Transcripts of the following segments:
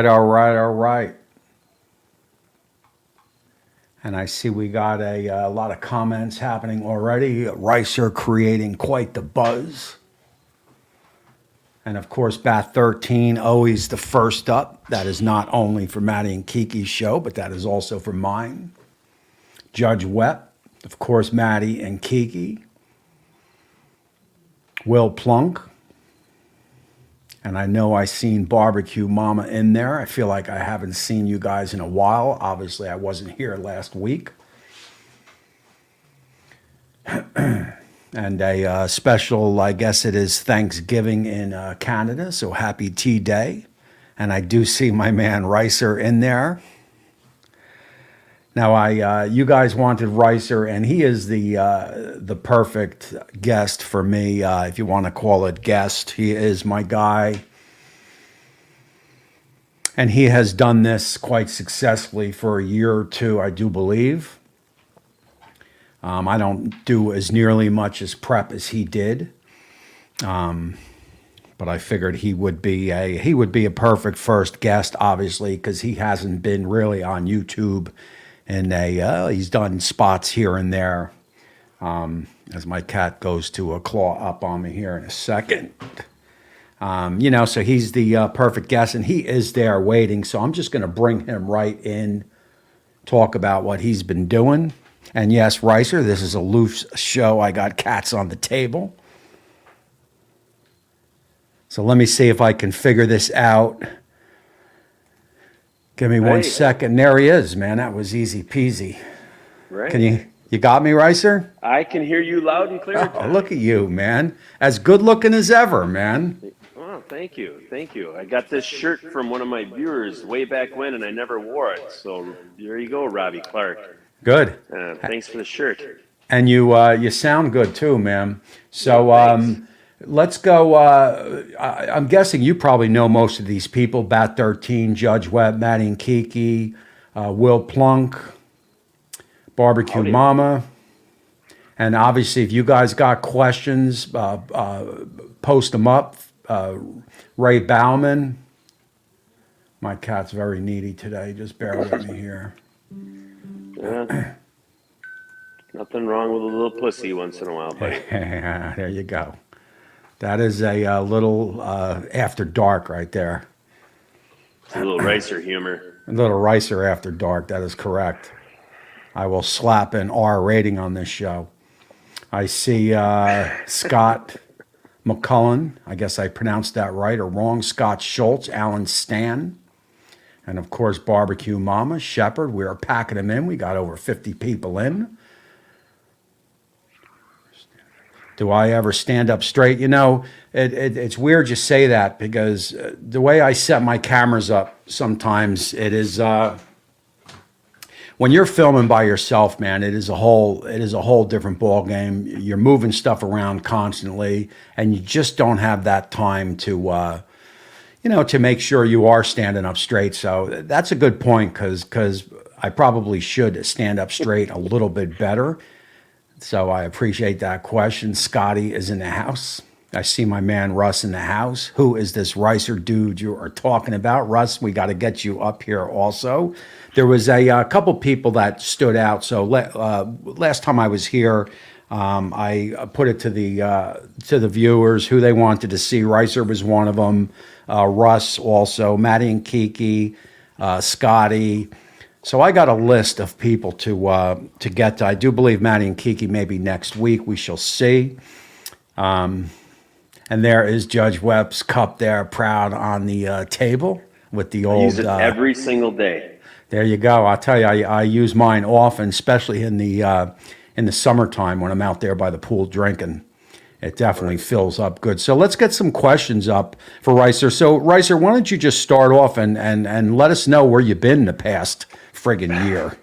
right, all right, all right. And I see we got a lot of comments happening already. Ricer creating quite the buzz. And of course, Bat 13, always the first up. That is not only for Maddie and Kiki's show, but that is also for mine. Judge Wet, of course, Maddie and Kiki. Will Plunk. And I know I seen BBQ Mama in there. I feel like I haven't seen you guys in a while. Obviously, I wasn't here last week. And a special, I guess it is Thanksgiving in Canada, so happy Tea Day. And I do see my man Ricer in there. Now, you guys wanted Ricer, and he is the perfect guest for me, if you want to call it guest. He is my guy. And he has done this quite successfully for a year or two, I do believe. I don't do as nearly much as prep as he did, but I figured he would be a perfect first guest, obviously, because he hasn't been really on YouTube, and he's done spots here and there. As my cat goes to claw up on me here in a second. So he's the perfect guest, and he is there waiting. So I'm just going to bring him right in, talk about what he's been doing. And yes, Ricer, this is a loose show. I got cats on the table. So let me see if I can figure this out. Give me one second. There he is, man. That was easy peasy. Right. Can you got me, Ricer? I can hear you loud and clear. Oh, look at you, man. As good looking as ever, man. Oh, thank you. Thank you. I got this shirt from one of my viewers way back when, and I never wore it. So there you go, Robbie Clark. Good. Thanks for the shirt. And you sound good too, man. So let's go. I'm guessing you probably know most of these people. Bat 13, Judge Webb, Maddie and Kiki, Will Plunk, BBQ Mama. And obviously, if you guys got questions, post them up. Ray Bauman. My cat's very needy today. Just bear with me here. Yeah. Nothing wrong with a little pussy once in a while, buddy. There you go. That is a little after dark right there. It's a little Ricer humor. A little Ricer after dark. That is correct. I will slap an R rating on this show. I see Scott McCullen. I guess I pronounced that right or wrong. Scott Schultz, Alan Stan. And of course, BBQ Mama, Shepherd. We are packing them in. We got over 50 people in. Do I ever stand up straight? It's weird you say that because the way I set my cameras up sometimes, it is when you're filming by yourself, man, it is a whole different ball game. You're moving stuff around constantly, and you just don't have that time to to make sure you are standing up straight. So that's a good point because I probably should stand up straight a little bit better. So I appreciate that question. Scotty is in the house. I see my man Russ in the house. Who is this Ricer dude you are talking about? Russ, we got to get you up here also. There was a couple people that stood out. So last time I was here, I put it to the viewers who they wanted to see. Ricer was one of them. Russ also, Maddie and Kiki, Scotty. So I got a list of people to get to. I do believe Maddie and Kiki maybe next week. We shall see. And there is Judge Webb's cup there, proud on the table with the old. I use it every single day. There you go. I'll tell you, I use mine often, especially in the summertime when I'm out there by the pool drinking. It definitely fills up good. So let's get some questions up for Ricer. So Ricer, why don't you just start off and let us know where you've been the past friggin' year?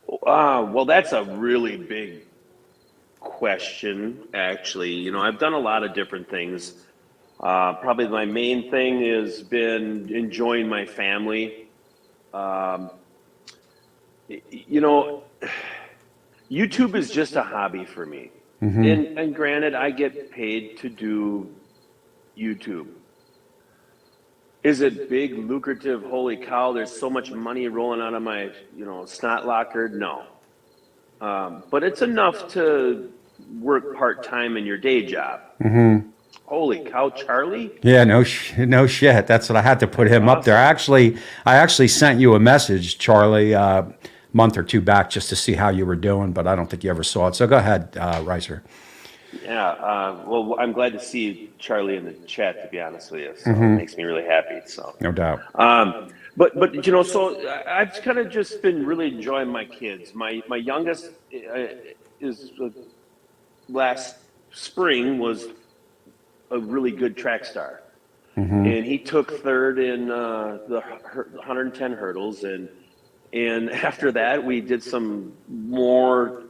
Well, that's a really big question, actually. I've done a lot of different things. Probably my main thing has been enjoying my family. YouTube is just a hobby for me. Mm-hmm. And granted, I get paid to do YouTube. Is it big, lucrative? Holy cow! There's so much money rolling out of my, snot locker. No, but it's enough to work part time in your day job. Holy cow, Charlie! Yeah, no shit. That's what I had to put That's him up there. awesome. I actually sent you a message, Charlie, month or two back just to see how you were doing, but I don't think you ever saw it. So go ahead, Reiser. Yeah, well, I'm glad to see Charlie in the chat, to be honest with you. So it makes me really happy. So, No doubt. so I've kind of just been really enjoying my kids. My youngest is last spring was a really good track star, and he took third in the 110 hurdles, and after that we did some more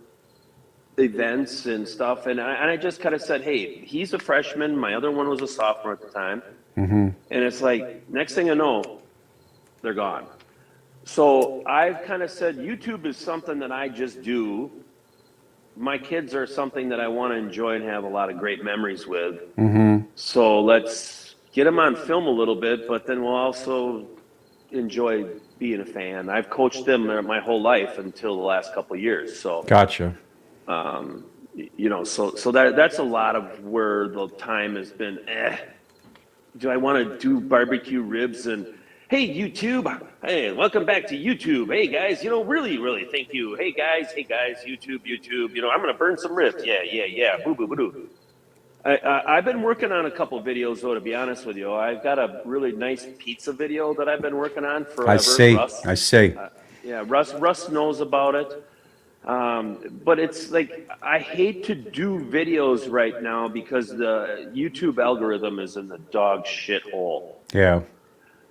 events and stuff, and I just kind of said, hey, he's a freshman, my other one was a sophomore at the time, and it's like next thing I know, they're gone. So I've kind of said YouTube is something that I just do. My kids are something that I want to enjoy and have a lot of great memories with. So let's get them on film a little bit, but then we'll also enjoy being a fan. I've coached them my whole life until the last couple of years. So Gotcha. so that's a lot of where the time has been. Do I want to do barbecue ribs and hey YouTube, hey, welcome back to YouTube. Hey guys, really thank you. Hey guys, YouTube. I'm gonna burn some ribs. Yeah. Boo boo boo boo. I've been working on a couple videos though. To be honest with you, I've got a really nice pizza video that I've been working on forever. I see. Russ, I see. yeah, Russ knows about it. But it's like, I hate to do videos right now because the YouTube algorithm is in the dog shit hole. Yeah.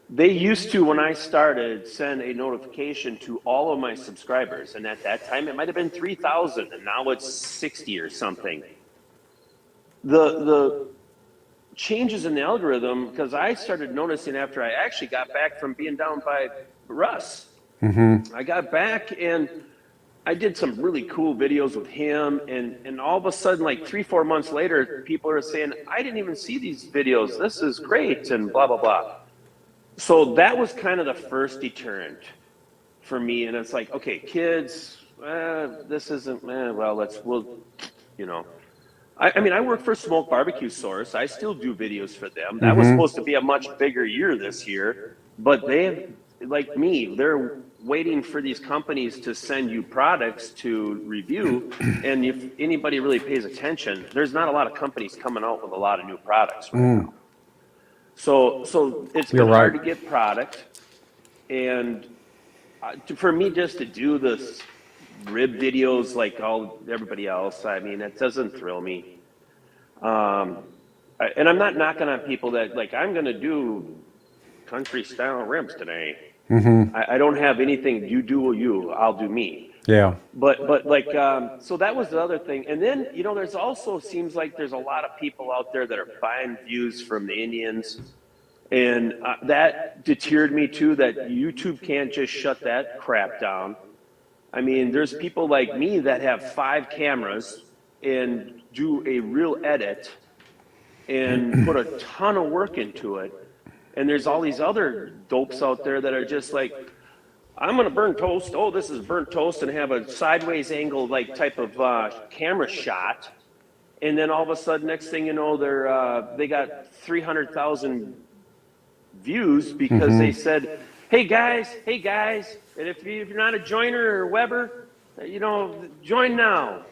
They used to, when I started, send a notification to all of my subscribers. And at that time, it might have been 3,000, and now it's 60 or something. The changes in the algorithm, because I started noticing after I actually got back from being down by Russ. I got back and I did some really cool videos with him, and all of a sudden, like 3-4 months later, people are saying, I didn't even see these videos. This is great, and blah, blah, blah. So that was kind of the first deterrent for me. And it's like, okay, kids, this isn't, I mean, I work for Smoke Barbecue Source. I still do videos for them. That was supposed to be a much bigger year this year, but they, like me, they're waiting for these companies to send you products to review. And if anybody really pays attention, there's not a lot of companies coming out with a lot of new products right now. So it's been hard to get product. And for me, just to do this rib videos like everybody else, I mean, it doesn't thrill me. And I'm not knocking on people that, like, I'm going to do country style ribs today. I don't have anything, you do you, I'll do me. Yeah. But like, so that was the other thing. And then, there's also, seems like there's a lot of people out there that are buying views from the Indians. And that deterred me too, that YouTube can't just shut that crap down. I mean, there's people like me that have 5 cameras and do a real edit and put a ton of work into it. And there's all these other dopes out there that are just like, I'm going to burn toast. Oh, this is burnt toast, and have a sideways angle like type of camera shot. And then all of a sudden, next thing you know, they got 300,000 views because they said, hey guys, and if you're not a joiner or Weber, join now.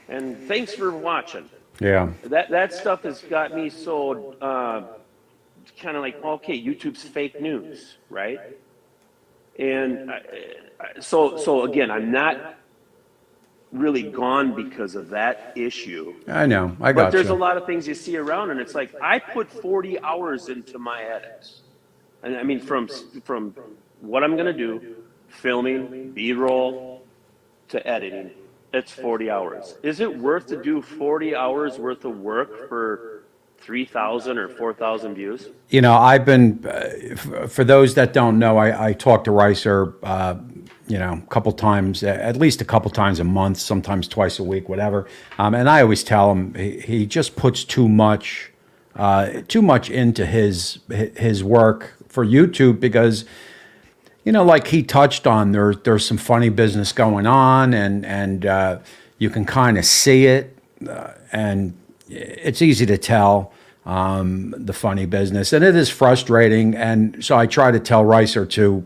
And thanks for watching. Yeah. That stuff has got me so kind of like, okay, YouTube's fake news, right? And so again, I'm not really gone because of that issue. I know. I got But there's you. a lot of things you see around, and it's like, I put 40 hours into my edits. And I mean, from what I'm going to do, filming, B-roll, to editing, it's 40 hours. Is it worth to do 40 hours worth of work for 3,000 or 4,000 views? I've been, for those that don't know, I talk to Reiser, a couple times, at least a couple times a month, sometimes twice a week, whatever. And I always tell him he just puts too much too much into his work for YouTube because, like he touched on, there's some funny business going on, and you can kind of see it, and it's easy to tell the funny business, and it is frustrating. And so I try to tell Ricer to,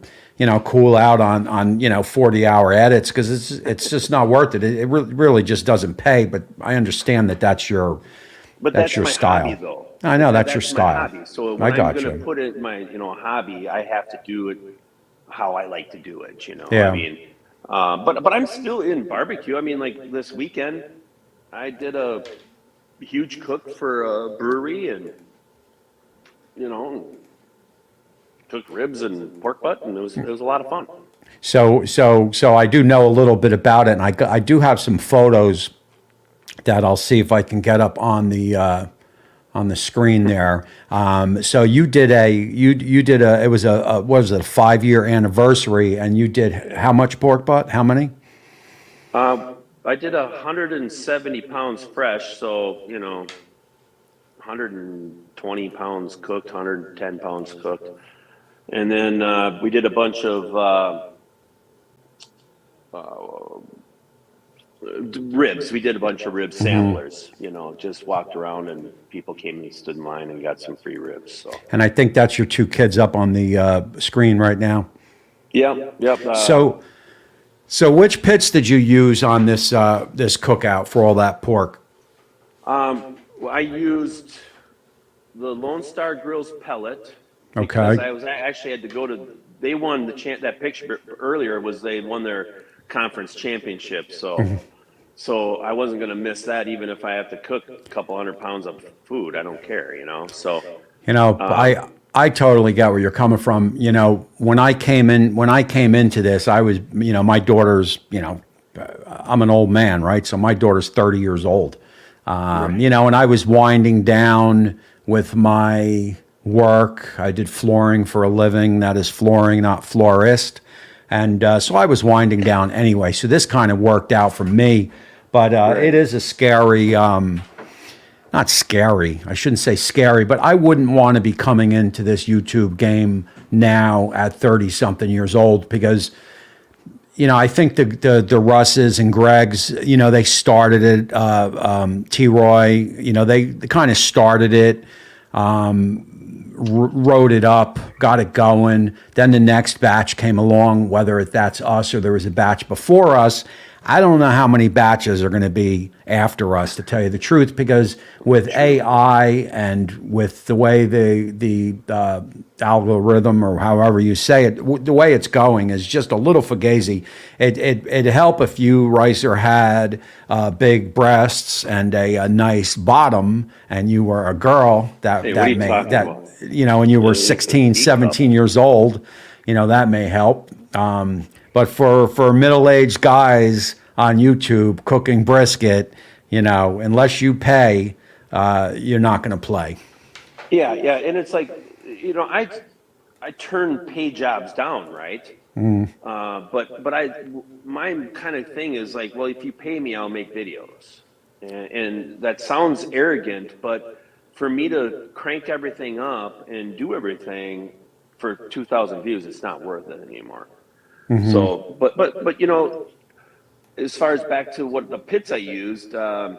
cool out on 40-hour edits because it's just not worth it. It really just doesn't pay. But I understand that that's your But that's that's your my style. hobby, though. I know that's your That's my style. hobby. So I when I'm got going to you. put it my, hobby, I have to do it how I like to do it. I Yeah. mean, but I'm still in barbecue. I mean, like this weekend, I did a huge cook for a brewery, and cooked ribs and pork butt, and it was a lot of fun. So I do know a little bit about it, and I do have some photos that I'll see if I can get up on the screen there. So you did it was what was it, a 5-year anniversary, and you did how much pork butt? How many? I did 170 pounds fresh, so 120 pounds cooked, 110 pounds cooked, and then we did a bunch of ribs. We did a bunch of rib samplers. Just walked around and people came and stood in line and got some free ribs. So And I think that's your two kids up on the screen right now. yep, yep. So which pits did you use on this cookout for all that pork? Well, I used the Lone Star Grill's pellet because Okay. I actually had to go to. They won that picture earlier was they won their conference championship. So I wasn't going to miss that even if I have to cook a couple 100 pounds of food. I don't care. So I totally get where you're coming from. When I came into this, I was, my daughter's, I'm an old man, right? So my daughter's 30 years old. right. And I was winding down with my work. I did flooring for a living. That is flooring, not florist. And so I was winding down anyway. So this kind of worked out for me. But Right. it is a scary, not scary, I shouldn't say scary, but I wouldn't want to be coming into this YouTube game now at 30 something years old because, I think the Russes and Gregs, they started it, T-Roy, they kind of started it, wrote it up, got it going. Then the next batch came along, whether that's us or there was a batch before us. I don't know how many batches are going to be after us, to tell you the truth, because with AI and with the way the algorithm, or however you say it, the way it's going is just a little fugazi. It'd help if you, Ricer, had big breasts and a nice bottom, and you were a girl that Hey, what are you talking that about? and you were It's 16, deep cup. 17 years old, that may help. But for middle-aged guys on YouTube cooking brisket, unless you pay, you're not going to play. Yeah, yeah, and it's like I turn pay jobs down, right? But my kind of thing is like, well, if you pay me, I'll make videos, and that sounds arrogant, but for me to crank everything up and do everything for 2,000 views, it's not worth it anymore. So, but as far as back to what the pits I used my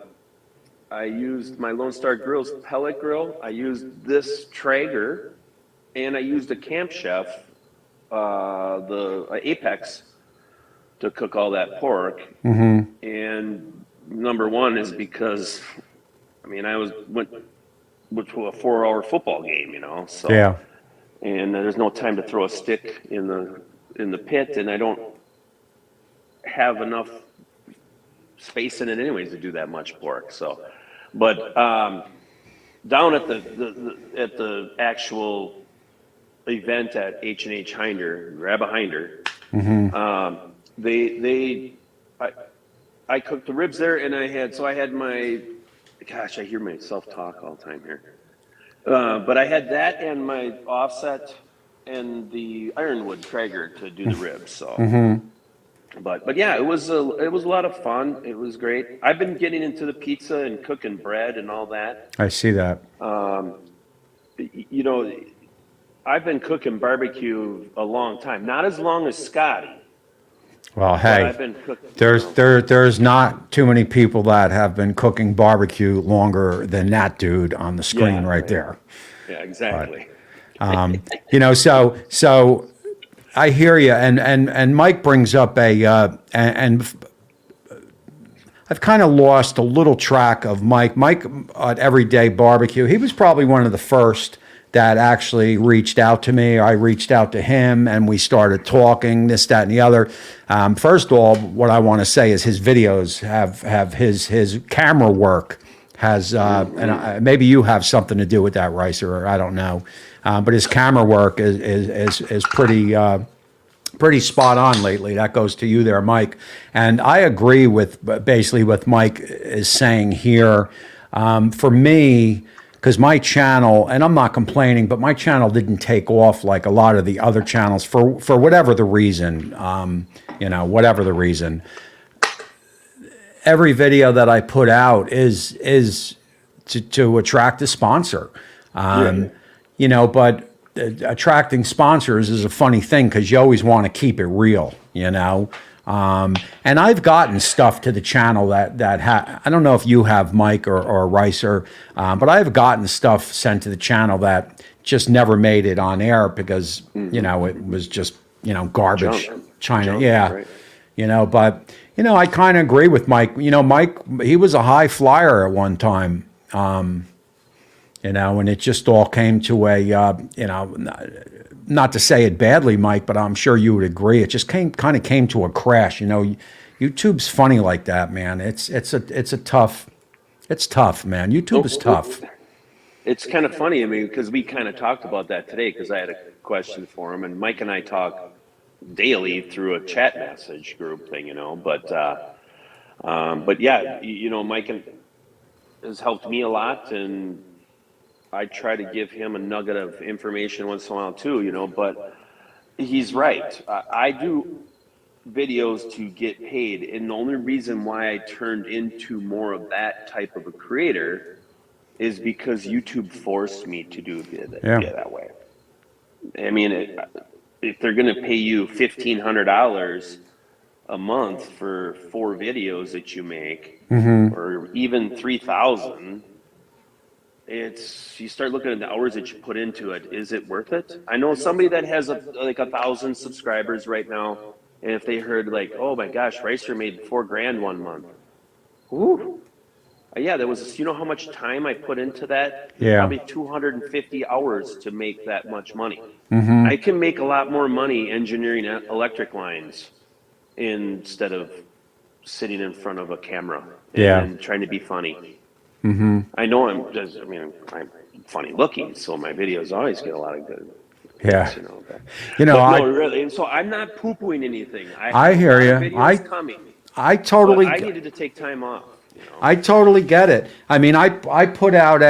Lone Star Grill's pellet grill. I used this Traeger, and I used a Camp Chef, the Apex, to cook all that pork. And number one is because, I mean, went to a 4-hour football game, so Yeah. and there's no time to throw a stick in the pit, and I don't have enough space in it anyways to do that much pork. So, but down at the actual event at H&H Hinder, grab a Hinder, they I cooked the ribs there, and I had my, gosh, I hear myself talk all the time here. But I had that and my offset and the Ironwood Traeger to do the ribs. So But yeah, it was a lot of fun. It was great. I've been getting into the pizza and cooking bread and all that. I see that. Um, you know, I've been cooking barbecue a long time, not as long as Scotty, Well, but hey, I've been cooking. there's not too many people that have been cooking barbecue longer than that dude on the screen Yeah, right right. there. Yeah, But exactly. so I hear you, and Mike brings up and I've kind of lost a little track of Mike. Mike at Everyday Barbecue, he was probably one of the first that actually reached out to me. I reached out to him and we started talking, this, that, and the other. First of all, what I want to say is his videos have his camera work has, maybe you have something to do with that, Ricer, or I don't know. But his camera work is pretty spot on lately. That goes to you there, Mike. And I agree with basically what Mike is saying here. For me, because my channel, and I'm not complaining, but my channel didn't take off like a lot of the other channels for whatever the reason. Whatever the reason. Every video that I put out is to attract a sponsor. Yeah. But attracting sponsors is a funny thing because you always want to keep it real. And I've gotten stuff to the channel I don't know if you have, Mike or Ricer, but I've gotten stuff sent to the channel that just never made it on air because, it was just, garbage. China. Yeah. Right. But, I kind of agree with Mike. Mike, he was a high flyer at one time. And it just all came to not to say it badly, Mike, but I'm sure you would agree. It just kind of came to a crash. YouTube's funny like that, man. It's tough, man. YouTube is tough. It's kind of funny. I mean, because we kind of talked about that today. Because I had a question for him, and Mike and I talk daily through a chat message group thing. But yeah, Mike has helped me a lot, and I try to give him a nugget of information once in a while too. But he's right. I do videos to get paid, and the only reason why I turned into more of that type of a creator is because YouTube forced me to do Yeah. it that way. I mean, if they're going to pay you $1,500 a month for 4 videos that you make, or even 3,000, you start looking at the hours that you put into it. Is it worth it? I know somebody that has like 1,000 subscribers right now, and if they heard like, oh my gosh, Ricer made $4,000 one month. Ooh. Yeah, there was. You know how much time I put into that? Yeah. Probably 250 hours to make that much money. I can make a lot more money engineering electric lines instead of sitting in front of a camera and trying to be funny. I know I'm funny looking, so my videos always get a lot of good. Yeah. But no, really. And so I'm not poo-pooing anything. I hear you. Videos coming. I totally. But I needed to take time off. I totally get it. I mean, I put out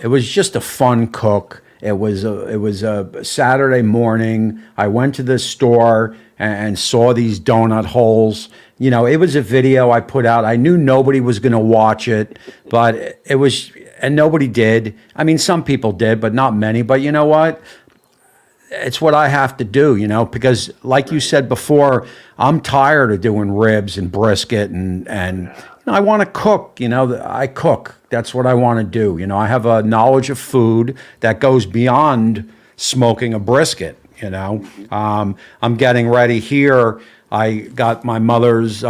it was just a fun cook. It was a Saturday morning. I went to the store and saw these donut holes. It was a video I put out. I knew nobody was going to watch it, but it was, and nobody did. I mean, some people did, but not many. But you know what? It's what I have to do, because like you said before, I'm tired of doing ribs and brisket and I want to cook, I cook. That's what I want to do. I have a knowledge of food that goes beyond smoking a brisket, I'm getting ready here. I got my mother's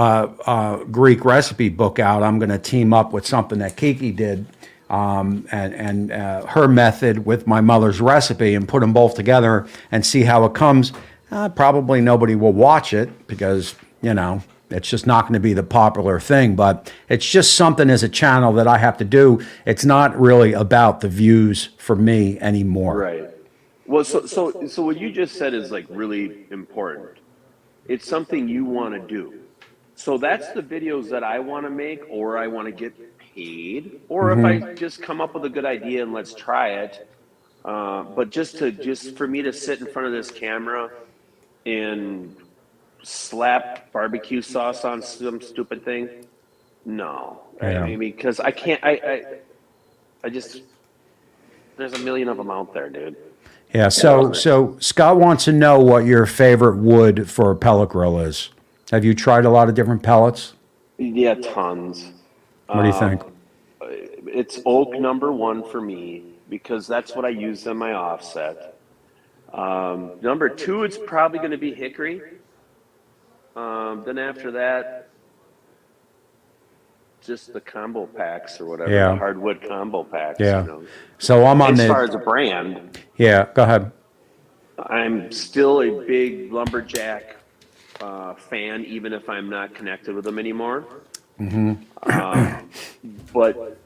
Greek recipe book out. I'm going to team up with something that Kiki did. And her method with my mother's recipe and put them both together and see how it comes. Probably nobody will watch it because, it's just not going to be the popular thing, but it's just something as a channel that I have to do. It's not really about the views for me anymore. Right. Well, so what you just said is like really important. It's something you want to do. So that's the videos that I want to make, or I want to get paid, or if I just come up with a good idea and let's try it. But just for me to sit in front of this camera and slap barbecue sauce on some stupid thing? No. I Yeah. mean, because I just, there's a million of them out there, dude. Yeah. You know, So Scott wants to know what your favorite wood for a pellet grill is. Have you tried a lot of different pellets? yeah, tons. What do you think? It's oak number one for me because that's what I use in my offset. Number two, it's probably going to be hickory. Then after that, just the combo packs or whatever, the Yeah. hardwood combo packs, Yeah. So I'm on As far the. as a brand, Yeah. Go ahead. I'm still a big lumberjack fan, even if I'm not connected with them anymore. But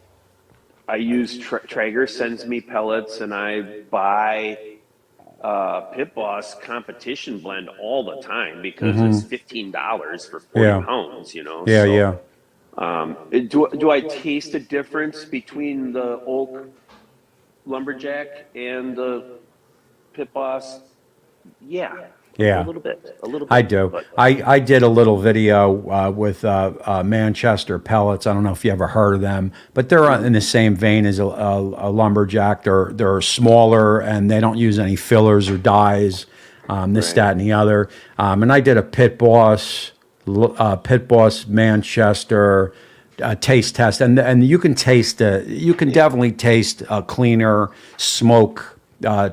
I use Traeger sends me pellets, and I buy Pit Boss competition blend all the time because it's $15 for 40 Yeah. pounds. Yeah. So Yeah. do I taste a difference between the oak lumberjack and the Pit Boss? Yeah, a Yeah. little bit, a little I bit. do. But I did a little video with Manchester Pellets. I don't know if you ever heard of them, but they're in the same vein as a lumberjack. They're smaller and they don't use any fillers or dyes. This, right, that, and the other. And I did a Pit Boss Manchester taste test, and you can taste you can definitely taste a cleaner smoke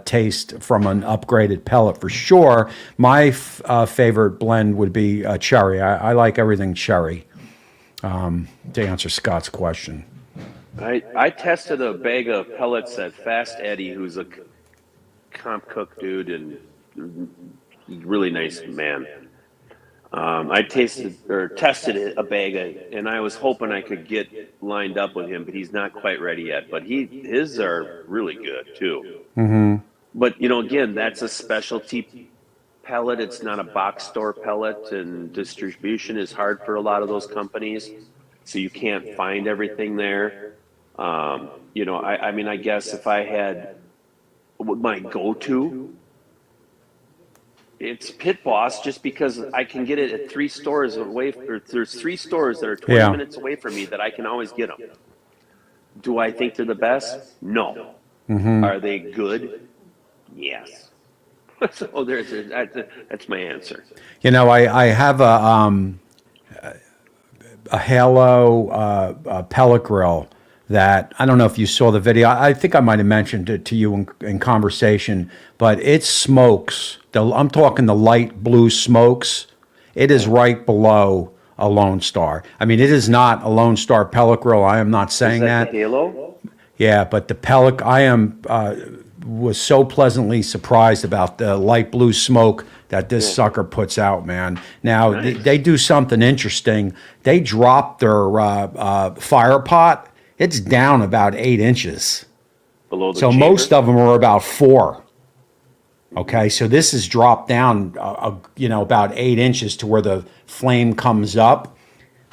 taste from an upgraded pellet for sure. My favorite blend would be cherry. I like everything cherry. To answer Scott's question. I tested a bag of pellets at Fast Eddie, who's a comp cook dude and really nice man. I tasted or tested it, a bag, and I was hoping I could get lined up with him, but he's not quite ready yet. But his are really good too. But again, that's a specialty pellet. It's not a box store pellet, and distribution is hard for a lot of those companies, so you can't find everything there. I mean, I guess if I had my go-to, it's Pit Boss, just because I can get it at 3 stores away, or there's 3 stores that are 20 Yeah. minutes away from me that I can always get them. Do I think they're the best? No. Are they good? Yes. So that's my answer. I have a Halo pellet grill that I don't know if you saw the video. I think I might have mentioned it to you in conversation, but it smokes. I'm talking the light blue smokes. It is right below a Lone Star. I mean, it is not a Lone Star pellet grill. I am not Is saying that the that. Halo? Yeah, but the pellet, I am was so pleasantly surprised about the light blue smoke that this sucker puts out, man. Now Nice. they do something interesting. They drop their fire pot. It's down about 8 inches. Below the So chamber? most of them are about 4. Okay, so this is dropped down, about 8 inches to where the flame comes up.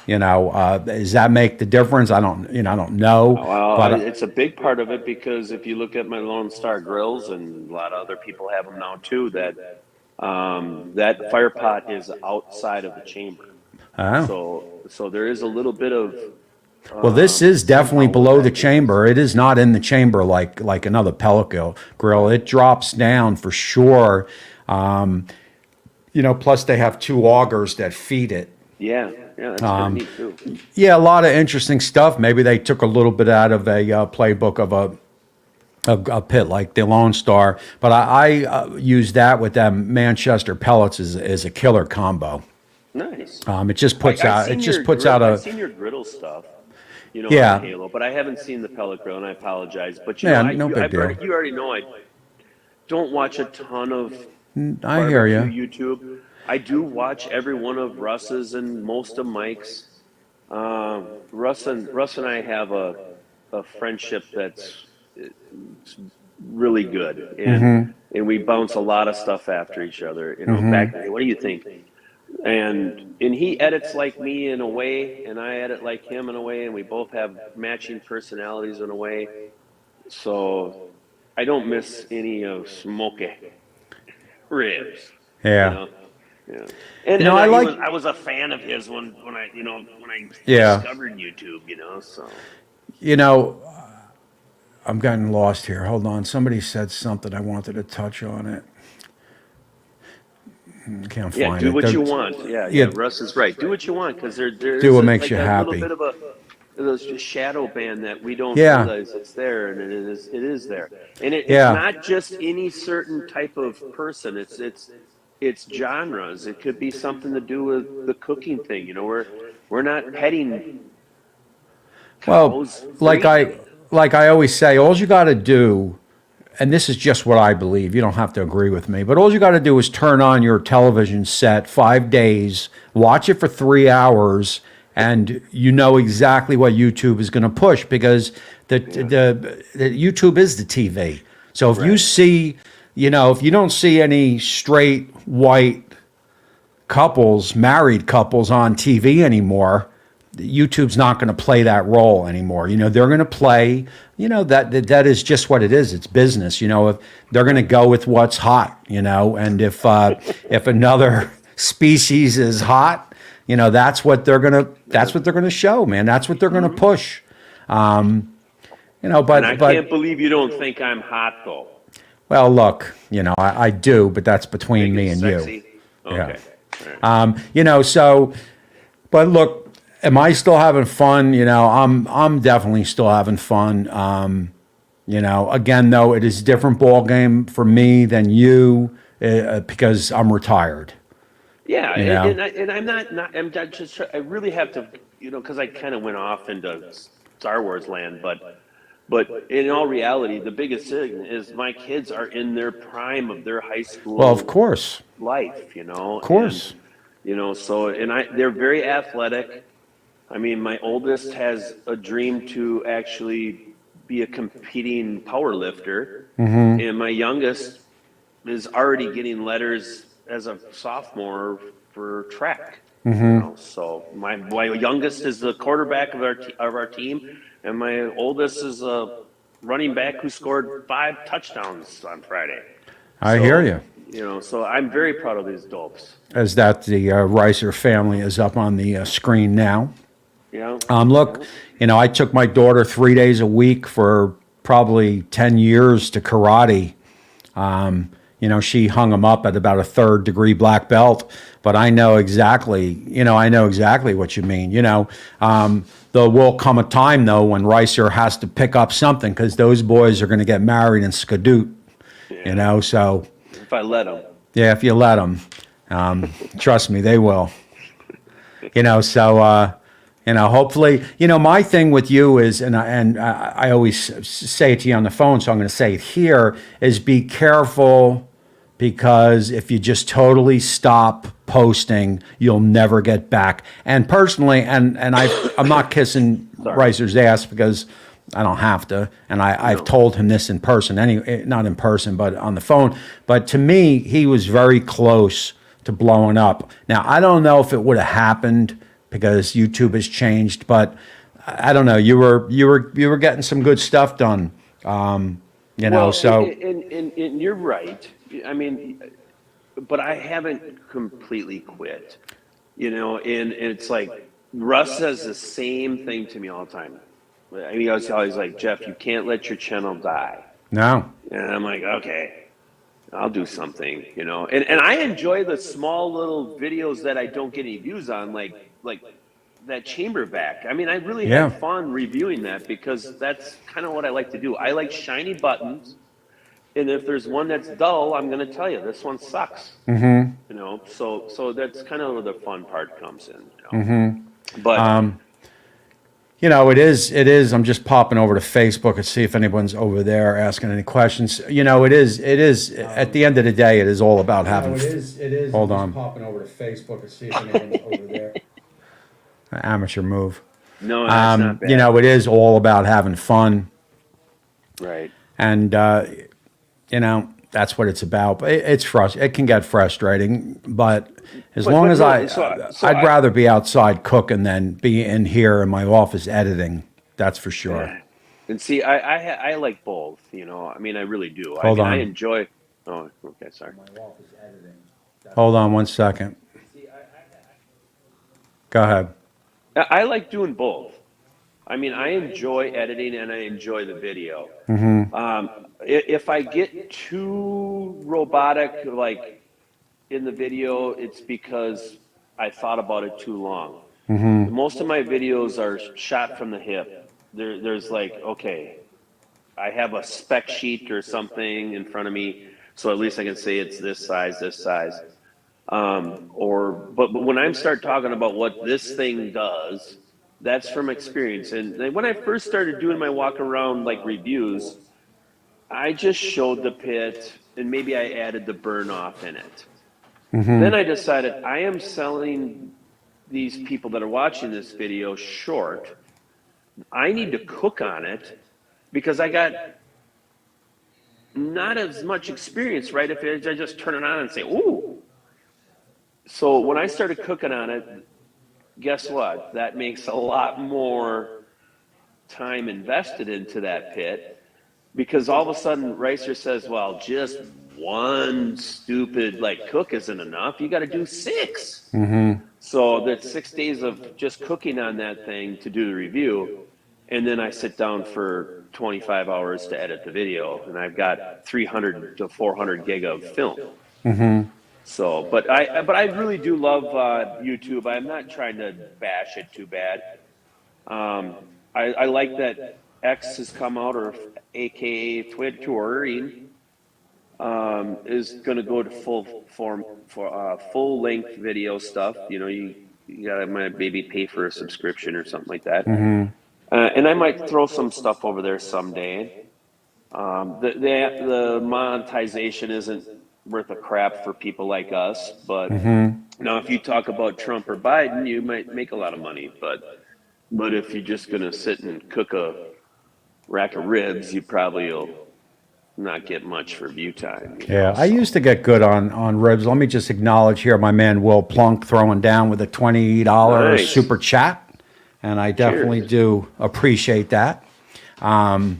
Does that make the difference? I don't know, Well, but it's a big part of it because if you look at my Lone Star grills, and a lot of other people have them now too, that fire pot is outside of the chamber. oh. So there is a little bit of Well, this is definitely somehow what below the that means. chamber. It is not in the chamber like another pellet grill. It drops down for sure. Plus they have 2 augers that feed it. Yeah, that's kind of neat too. Yeah, a lot of interesting stuff. Maybe they took a little bit out of a playbook of a pit like the Lone Star, but I use that with them Manchester pellets as a killer combo. Nice. It just puts out. It just puts out I've a. seen your griddle stuff, on Yeah. the Halo, but I haven't seen the pellet grill, and I apologize. But Yeah, no big deal. you already know I don't watch a ton of I hear barbecue you. YouTube. I do watch every one of Russ's and most of Mike's. Russ and I have a friendship that's really good, and we bounce a lot of stuff after each other. Back, what do you think? And he edits like me in a way, and I edit like him in a way, and we both have matching personalities in a way. So I don't miss any of Smokey ribs. Yeah. Yeah. You And know, I was a fan of his when I yeah, discovered YouTube, so. you know, I'm getting lost here. Hold on. Somebody said something. I wanted to touch on it. Can't Yeah, find do it. what you want. Yeah, Yeah, yeah. Russ is right. Do what you want because there do is what makes like you a little happy. bit of a shadow band that we don't Yeah, realize it's there, and it is there. And it's yeah. not just any certain type of person. It's genres. It could be something to do with the cooking thing. We're not petting Well, cows for like eating I them. like I always say, all you got to do, and this is just what I believe. You don't have to agree with me, but all you got to do is turn on your television set 5 days, watch it for 3 hours, and you know exactly what YouTube is going to push because Yeah. the YouTube is the TV. So if you Right. see, if you don't see any straight white couples, married couples on TV anymore, YouTube's not going to play that role anymore. They're going to play, that is just what it is. It's business. If they're going to go with what's hot, and if another species is hot, that's what they're going to show, man. That's what they're going to Hmm. push. And I But can't believe you don't think I'm hot though. well, look, I do, but that's between Think me it's and you. sexy. Yeah. Okay. All right. So, but look, am I still having fun? I'm definitely still having fun. Again, though, it is a different ball game for me than you because I'm retired. Yeah, You know, and I'm not just I really have to because I kind of went off into Star Wars land, but in all reality, the biggest thing is my kids are in their prime of their high well, of school course, life, of and course. so they're very athletic. I mean, my oldest has a dream to actually be a competing power lifter, and my youngest is already getting letters as a sophomore for track. So my youngest is the quarterback of our team, and my oldest is a running back who scored 5 touchdowns on Friday. I hear So you. so I'm very proud of these dopes. As that the Reiser family is up on the screen now. Yeah, Look, yeah, I took my daughter 3 days a week for probably 10 years to karate. She hung them up at about a third-degree black belt, but I know exactly what you mean. There will come a time, though, when Reiser has to pick up something because those boys are going to get married in Skadoot, yeah. so, If I let them. yeah, if you let them. Trust me, they will. Hopefully, my thing with you is, and I always say it to you on the phone, so I'm going to say it here, is be careful because if you just totally stop posting, you'll never get back. And personally, I'm not kissing Sorry. Reiser's ass because I don't have to, and I've No. told him this in person, not in person, but on the phone. But to me, he was very close to blowing up. Now, I don't know if it would have happened because YouTube has changed, but I don't know. You were getting some good stuff done, Well, So and you're right. I mean, but I haven't completely quit, and it's like Russ says the same thing to me all the time. I mean, I was always like, Jeff, you can't let your channel die. no, And I'm like, okay, I'll do something, and I enjoy the small little videos that I don't get any views on, like that chamber vac. I mean, I really yeah, had fun reviewing that because that's kind of what I like to do. I like shiny buttons. And if there's one that's dull, I'm going to tell you this one sucks. So that's kind of where the fun part comes in. But it is. I'm just popping over to Facebook and see if anyone's over there asking any questions. It is. At the end of the day, it is all about having. It is. Hold on. Popping over to Facebook and see if anyone's over there. Amateur move. no, that's not bad. It is all about having fun, Right. and that's what it's about. But it can get frustrating, but as long But as no, so I'd rather be outside cooking than be in here in my office editing. That's for sure. And see, I like both. I mean, I really do. I Hold mean, I on. enjoy. Oh, okay, sorry. Hold on one second. Go ahead. I like doing both. I mean, I enjoy editing and I enjoy the video. If I get too robotic, like in the video, it's because I thought about it too long. Most of my videos are shot from the hip. There's like, okay, I have a spec sheet or something in front of me, so at least I can say it's this size, this size. But when I start talking about what this thing does, that's from experience. And when I first started doing my walk around like reviews, I just showed the pit and maybe I added the burn off in it. Then I decided I am selling these people that are watching this video short. I need to cook on it because I got not as much experience, right? If I just turn it on and say, ooh. So when I started cooking on it, guess what? That makes a lot more time invested into that pit because all of a sudden Ricer says, well, just one stupid like cook isn't enough. You got to do 6. So that's 6 days of just cooking on that thing to do the review. And then I sit down for 25 hours to edit the video, and I've got 300 to 400 gig of film. So, but I really do love YouTube. I'm not trying to bash it too bad. I like that X has come out, or AKA Twittoring, is going to go to full form for full length video stuff. You know, you gotta maybe pay for a subscription or something like that. And I might throw some stuff over there someday. The monetization isn't worth a crap for people like us, but now if you talk about Trump or Biden, you might make a lot of money. But if you're just gonna sit and cook a rack of ribs, you probably will not get much for view time. Yeah, I used to get good on ribs. Let me just acknowledge here my man Will Plunk throwing down with a $20 Nice. super chat, and I definitely Cheers. do appreciate that. Was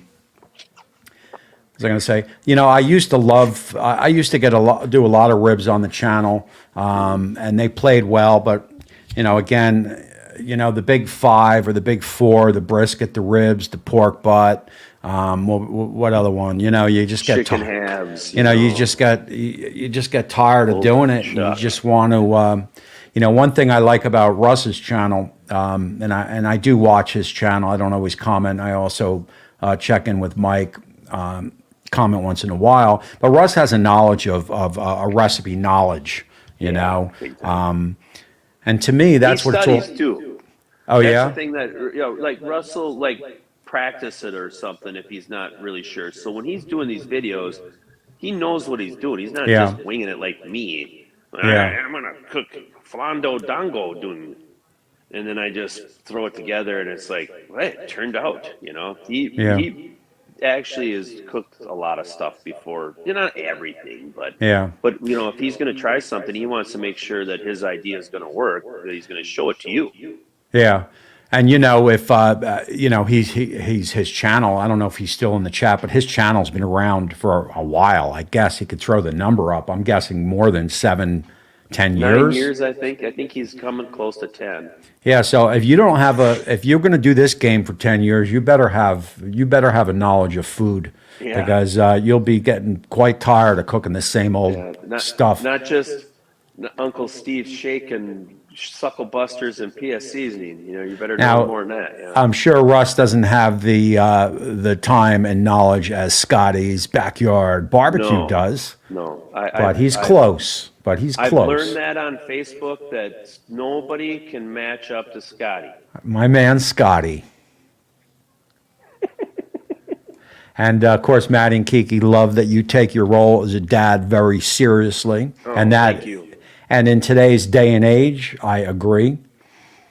I going to say? You know, I used to love. I used to do a lot of ribs on the channel, and they played well. But you know, again, you know, the big 5 or the big 4, the brisket, the ribs, the pork butt. What other one? You know, you just get Chicken halves. you know, you just get tired of doing it. And you just want to. You know, one thing I like about Russ's channel, and I do watch his channel. I don't always comment. I also check in with Mike. Comment once in a while, but Russ has a knowledge of a recipe knowledge, you know, and to me that's he what studies it's all. too. Oh That's yeah, the thing that, you know, like Russell, like practice it or something if he's not really sure. So when he's doing these videos, he knows what he's doing. He's not Yeah. just winging it like me. Yeah. I'm gonna cook flando dango doing, and then I just throw it together, and it's like, well, it turned out. You know, Yeah. he actually has cooked a lot of stuff before. You know, not everything, Yeah. but you know, if he's gonna try something, he wants to make sure that his idea is gonna work. That he's gonna show it to you. Yeah. And you know, if you know, he's his channel. I don't know if he's still in the chat, but his channel's been around for a while. I guess he could throw the number up. I'm guessing more than 7, 10 years. 9 years, I think. I think he's coming close to 10. Yeah. So if you don't have if you're going to do this game for 10 years, you better have a knowledge of food, Yeah. because you'll be getting quite tired of cooking the same old stuff. Not just Uncle Steve's shake and suckle busters and PS seasoning. You know, you better Now, know more than that. Yeah. I'm sure Russ doesn't have the time and knowledge as Scotty's backyard barbecue No. does, No, but he's close. But he's I've close. learned that on Facebook that nobody can match up to Scotty. My man Scotty. And of course, Matt and Kiki love that you take your role as a dad very seriously, and that. Thank you. And in today's day and age, I agree.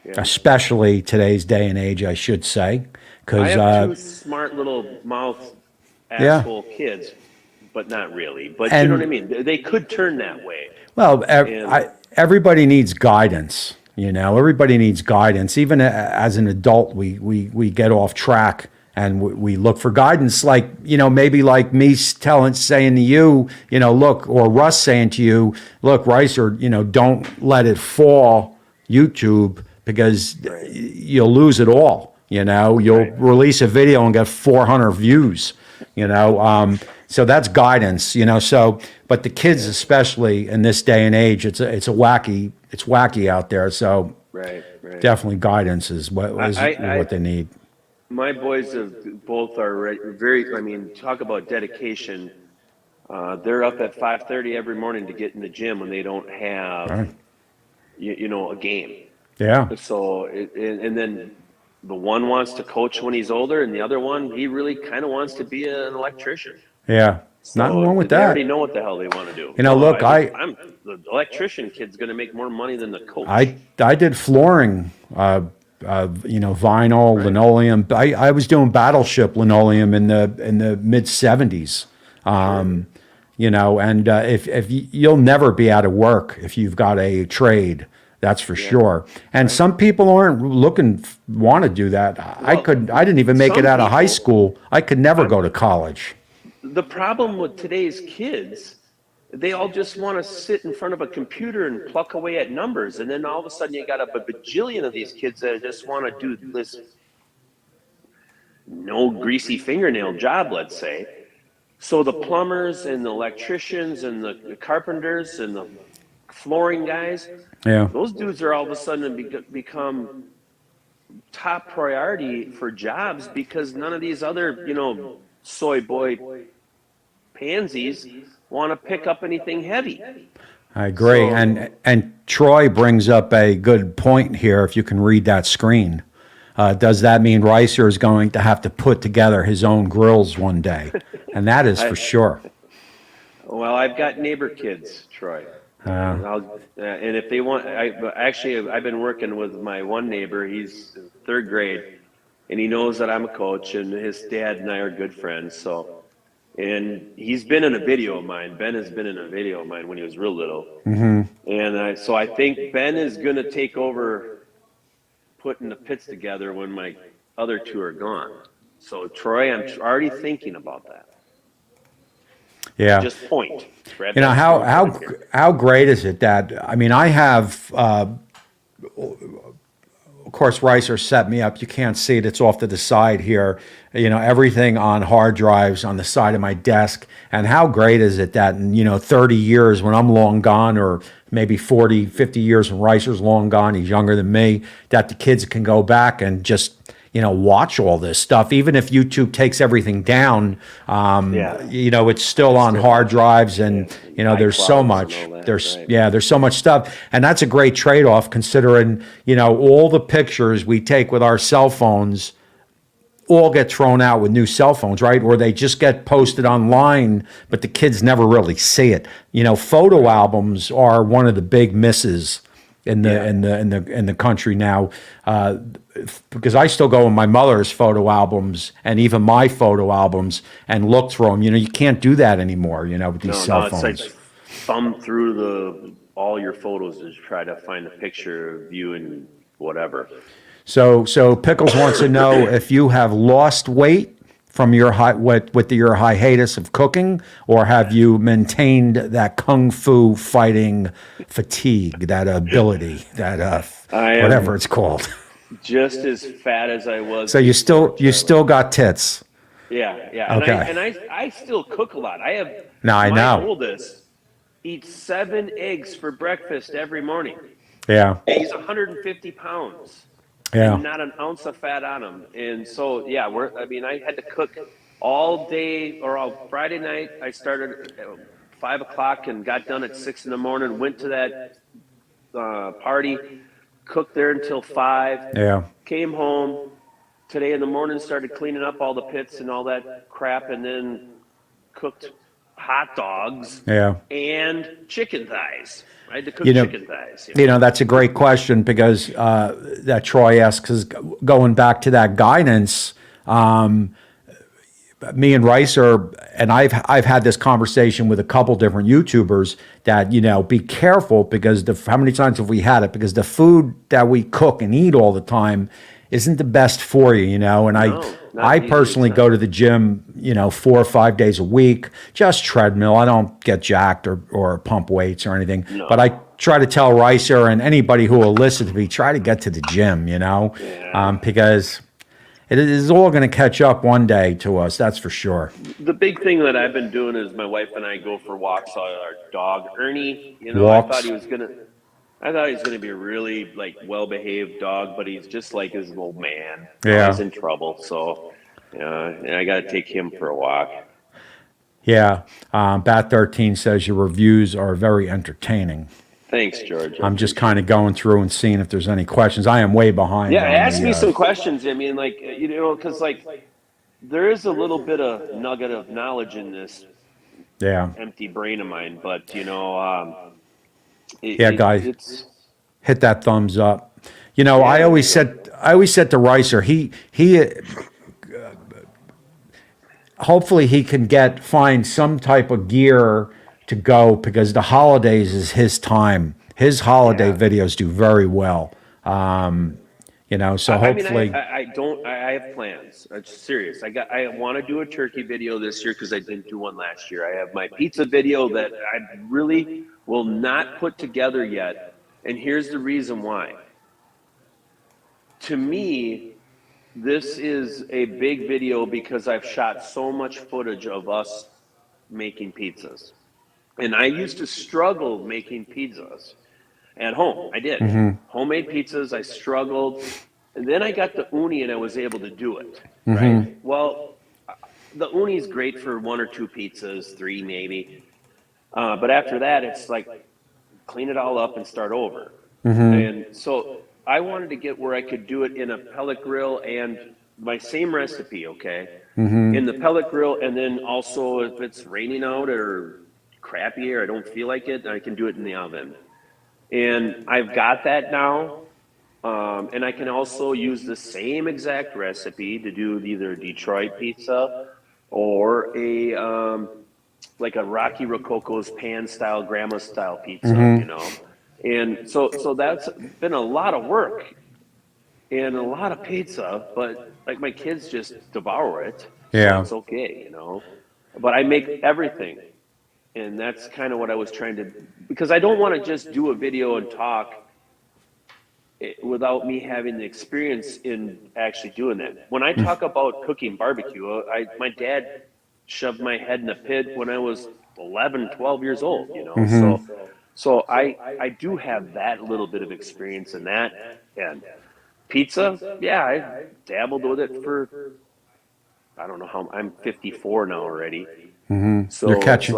Yeah. Especially today's day and age, I should say, I because have 2 smart little mouth asshole kids, but not really. But you know what I mean? They could turn that way. well, And- everybody needs guidance. You know, everybody needs guidance. Even as an adult, we get off track and we look for guidance. Like, you know, maybe like me saying to you, you know, look, or Russ saying to you, look, Rice, or, you know, don't let it fall, YouTube, because Right. you'll lose it all. You'll Right. release a video and get 400 views. So that's guidance. So, but the kids, especially in this day and age, it's wacky out there. So Right. Right. definitely guidance is I what they need. my boys both are very. I mean, talk about dedication. They're up at 5:30 every morning to get in the gym when they don't have, Right. a game. Yeah. So, and then the one wants to coach when he's older, and the other one, he really kind of wants to be an electrician. Yeah. Nothing So wung with they already that. know what the hell they want to do. Look, I'm the electrician kid's going to make more money than the coach. I did flooring, vinyl, Right. linoleum. I was doing Battleship linoleum in the mid 70s. And if you'll never be out of work if you've got a trade, that's for sure. And some people aren't want to do that. I didn't even make it some out of high people- school. I could never go to college. The problem with today's kids, they all just want to sit in front of a computer and pluck away at numbers, and then all of a sudden you got a bajillion of these kids that just want to do this no greasy fingernail job, let's say. So the plumbers and the electricians and the carpenters and the flooring guys, Yeah. those dudes are all of a sudden become top priority for jobs because none of these other, soy boy pansies want to pick up anything heavy. I agree. So- And Troy brings up a good point here. If you can read that screen, does that mean Reiser is going to have to put together his own grills one day? And that is for sure. Well, I've got neighbor kids, Troy. And if they want, I've been working with my one neighbor. He's in third grade, and he knows that I'm a coach, and his dad and I are good friends. So, and he's been in a video of mine. Ben has been in a video of mine when he was real little. And so I think Ben is going to take over putting the pits together when my other two are gone. So, Troy, I'm already thinking about that. Yeah. Just point. Grab You know, that how phone how right here. how great is it that I have of course Reiser set me up. You can't see it; it's off to the side here. Everything on hard drives on the side of my desk. And how great is it that in 30 years when I'm long gone, or maybe 40, 50 years when Reiser's long gone, he's younger than me, that the kids can go back and just watch all this stuff. Even if YouTube takes everything down, it's still on hard drives, and there's so iClouds much. and all that, There's right. there's so much stuff, and that's a great trade-off considering all the pictures we take with our cell phones all get thrown out with new cell phones, right? Or they just get posted online, but the kids never really see it. Photo albums are one of the big misses in the country now, because I still go in my mother's photo albums and even my photo albums and look through them. You can't do that anymore. With these cell It's phones. like thumb through all your photos to try to find a picture of you and whatever. So Pickles wants to know if you have lost weight from your your hiatus of cooking, or have you maintained that kung fu fighting fatigue, that ability, that I am whatever it's called. just as fat as I was. So you still got tits. Yeah. Okay. And I still cook a lot. I have No, I my know. oldest eats 7 eggs for breakfast every morning. Yeah, He's 150 pounds. yeah, And not an ounce of fat on him. And so, I had to cook all day, or all Friday night. I started at 5 o'clock and got done at 6 in the morning, went to that party, cooked there until 5, yeah. came home. Today in the morning, started cleaning up all the pits and all that crap, and then cooked hot dogs Yeah. and chicken thighs. I had to cook You know- chicken thighs. That's a great question, because that Troy asks is going back to that guidance. Me and Reiser, and I've had this conversation with a couple different YouTubers that be careful, because how many times have we had it? Because the food that we cook and eat all the time isn't the best for you, And not I these personally days, go to the gym, 4 or 5 days a week, just treadmill. I don't get jacked or pump weights or anything, No. but try to tell Ricer and anybody who will listen to me, try to get to the gym, because it is all going to catch up one day to us. That's for sure. The big thing that I've been doing is my wife and I go for walks on our dog, Ernie. I thought Walks. I thought he was gonna be a really like well-behaved dog, but he's just like his old man. Yeah. He's in trouble, so and I got to take him for a walk. Yeah. Bat 13 says your reviews are very entertaining. Thanks, George. I'm just kind of going through and seeing if there's any questions. I am way behind. Yeah, on ask the, me some questions. I mean, like because like there is a little bit of nugget of knowledge in this Yeah. empty brain of mine, but Guys, it's hit that thumbs up. I always said to Ricer, he hopefully he can find some type of gear to go, because the holidays is his time. His holiday videos do very well. So hopefully. I have plans. I'm serious. I want to do a turkey video this year because I didn't do one last year. I have my pizza video that I really will not put together yet. And here's the reason why. To me, this is a big video because I've shot so much footage of us making pizzas. And I used to struggle making pizzas at home. I did. Homemade pizzas, I struggled. And then I got the uni and I was able to do it, right? Well, the uni is great for 1 or 2 pizzas, 3 maybe. But after that, it's like clean it all up and start over. And so I wanted to get where I could do it in a pellet grill and my same recipe, okay? In the pellet grill, and then also if it's raining out or crappy or I don't feel like it, I can do it in the oven. And I've got that now. And I can also use the same exact recipe to do either Detroit pizza or like a Rocky Rococo's pan style, grandma style pizza, And so that's been a lot of work and a lot of pizza, but like my kids just devour it. Yeah. So it's okay, But I make everything. And that's kind of what I was trying to, because I don't want to just do a video and talk without me having the experience in actually doing that. When I talk about cooking barbecue, my dad shoved my head in a pit when I was 11, 12 years old, So I do have that little bit of experience in that. And pizza, I dabbled with it for, I don't know how, I'm 54 now already. So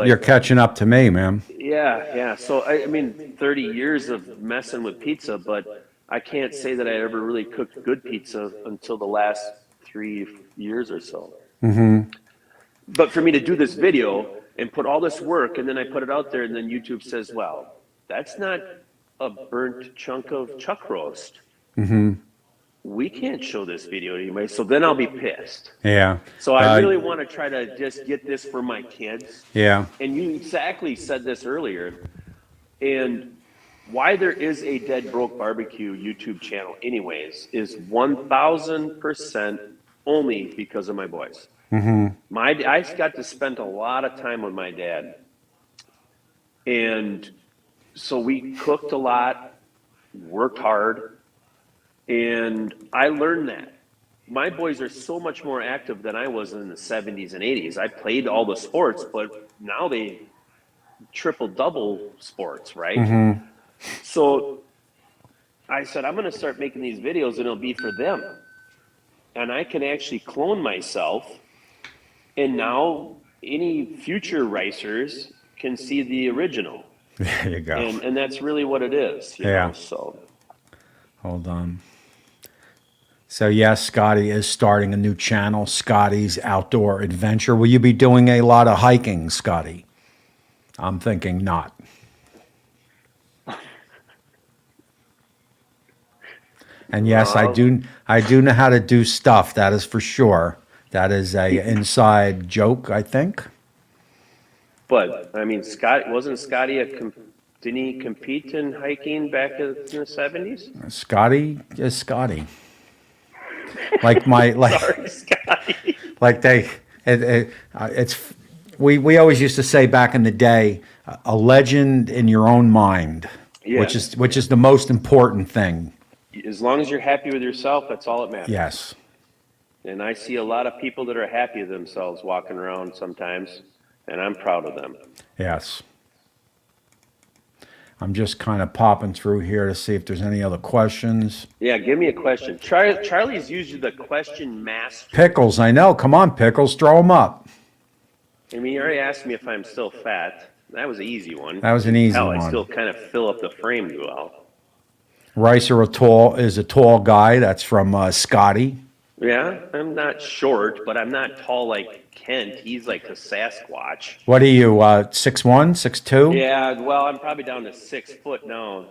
you're catching up to me, man. Yeah. So I mean, 30 years of messing with pizza, but I can't say that I ever really cooked good pizza until the last 3 years or so. But for me to do this video and put all this work, and then I put it out there, and then YouTube says, well, that's not a burnt chunk of chuck roast. We can't show this video to anybody, so then I'll be pissed. Yeah. So I really want to try to just get this for my kids. Yeah. And you exactly said this earlier. And why there is a Dead Broke BBQ YouTube channel anyways is 1,000% only because of my boys. I got to spend a lot of time with my dad. And so we cooked a lot, worked hard, and I learned that. My boys are so much more active than I was in the 70s and 80s. I played all the sports, but now they triple-double sports, right? So I said, I'm going to start making these videos and it'll be for them. And I can actually clone myself. And now any future racers can see the original. There you go. And that's really what it is. You know, so. Hold on. So yes, Scotty is starting a new channel, Scotty's Outdoor Adventure. Will you be doing a lot of hiking, Scotty? I'm thinking not. And yes, I do know how to do stuff. That is for sure. That is a inside joke, I think. But I mean, wasn't Scotty didn't he compete in hiking back in the 70s? Scotty is Scotty. Sorry, Scotty. We always used to say back in the day, a legend in your own mind. Yes. which is the most important thing. As long as you're happy with yourself, that's all that matters. Yes. And I see a lot of people that are happy with themselves walking around sometimes, and I'm proud of them. Yes. I'm just kind of popping through here to see if there's any other questions. Yeah, give me a question. Charlie's usually the question master. Pickles, I know. Come on, Pickles, throw them up. I mean, you already asked me if I'm still fat. That was an easy one. That was You an can easy tell I one. still kind of fill up the frame well. Ricer is a tall guy. That's from Scotty. Yeah, I'm not short, but I'm not tall like Kent. He's like a Sasquatch. What are you, 6'1", 6'2"? Yeah, well, I'm probably down to 6 foot now.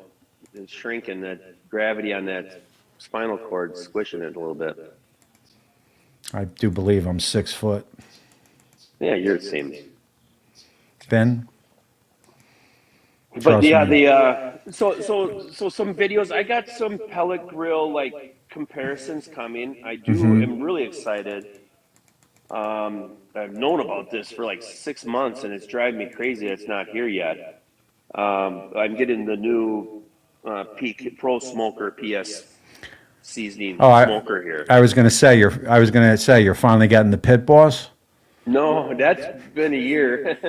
It's shrinking. That gravity on that spinal cord squishing it a little bit. I do believe I'm 6 foot. Yeah, you're the same. Ben? But Trust yeah, me. so some videos. I got some pellet grill like comparisons coming. I am really excited. I've known about this for like 6 months, and it's driving me crazy. It's not here yet. I'm getting the new Peak Pro Smoker PS seasoning Oh, smoker here. I was going to say you're finally getting the Pit Boss. No, that's been a year.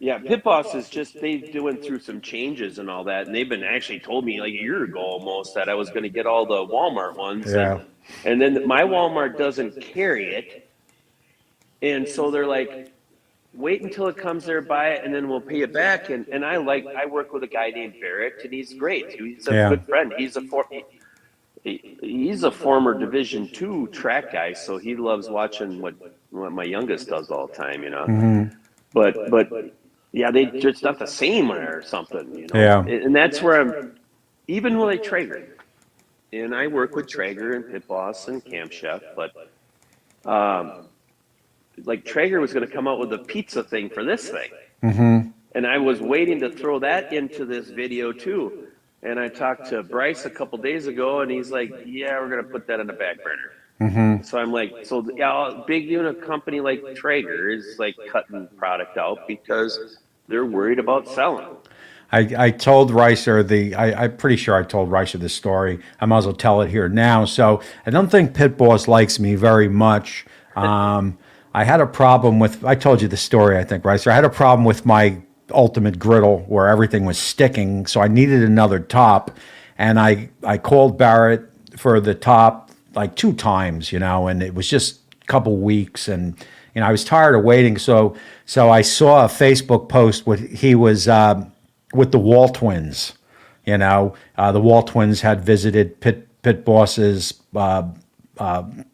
Yeah, Pit Boss is just they doing through some changes and all that, and they've been actually told me like a year ago almost that I was going to get all the Walmart ones, Yeah. and then my Walmart doesn't carry it, and so they're like, wait until it comes there, buy it, and then we'll pay it back. And I work with a guy named Barrett, and he's great. He's a Yeah. good friend. He's a former Division II track guy, so he loves watching what my youngest does all the time, you know. But yeah, they just not the same or something, you know. Yeah. And that's where I'm. Even with Traeger, and I work with Traeger and Pit Boss and Camp Chef, but like Traeger was going to come out with a pizza thing for this thing, and I was waiting to throw that into this video too. And I talked to Bryce a couple days ago, and he's like, "Yeah, we're going to put that on the back burner." So I'm like, so yeah, big unit company like Traeger is like cutting product out because they're worried about selling. I told Ricer I'm pretty sure I told Ricer this story. I might as well tell it here now. So I don't think Pit Boss likes me very much. I had a problem I told you the story, I think, Ricer. I had a problem with my ultimate griddle where everything was sticking, so I needed another top. And I called Barrett for the top like 2 times, you know, and it was just a couple weeks, and you know, I was tired of waiting. So I saw a Facebook post he was with the Wall twins. You know, the Wall twins had visited Pit Boss's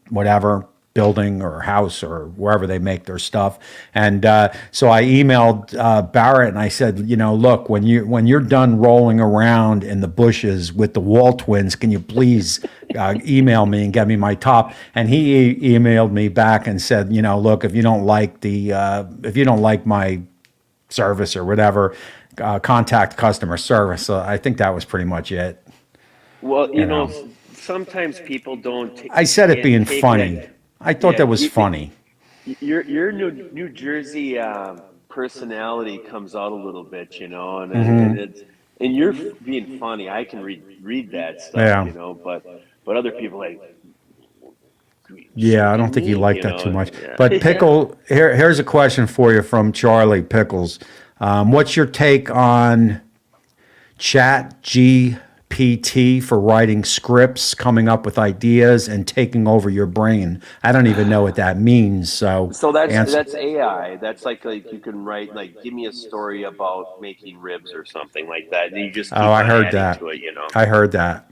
whatever building or house or wherever they make their stuff. And so I emailed Barrett and I said, you know, look, when you're done rolling around in the bushes with the Wall twins, can you please email me and get me my top? And he emailed me back and said, you know, look, if you don't like my service or whatever, contact customer service. So I think that was pretty much it. Well, you know, sometimes people don't. I said it being funny. That. I thought that was funny. Your New Jersey personality comes out a little bit, you know, and you're being funny. I can read that stuff, you know, but other people like. Yeah, I don't think he liked that too much. Yeah. But Pickle, here's a question for you from Charlie Pickles. What's your take on Chat GPT for writing scripts, coming up with ideas, and taking over your brain? I don't even know what that means. So that's AI. That's like you can write like, give me a story about making ribs or something like that, and you just keep I heard adding that. to it, you know. I heard that.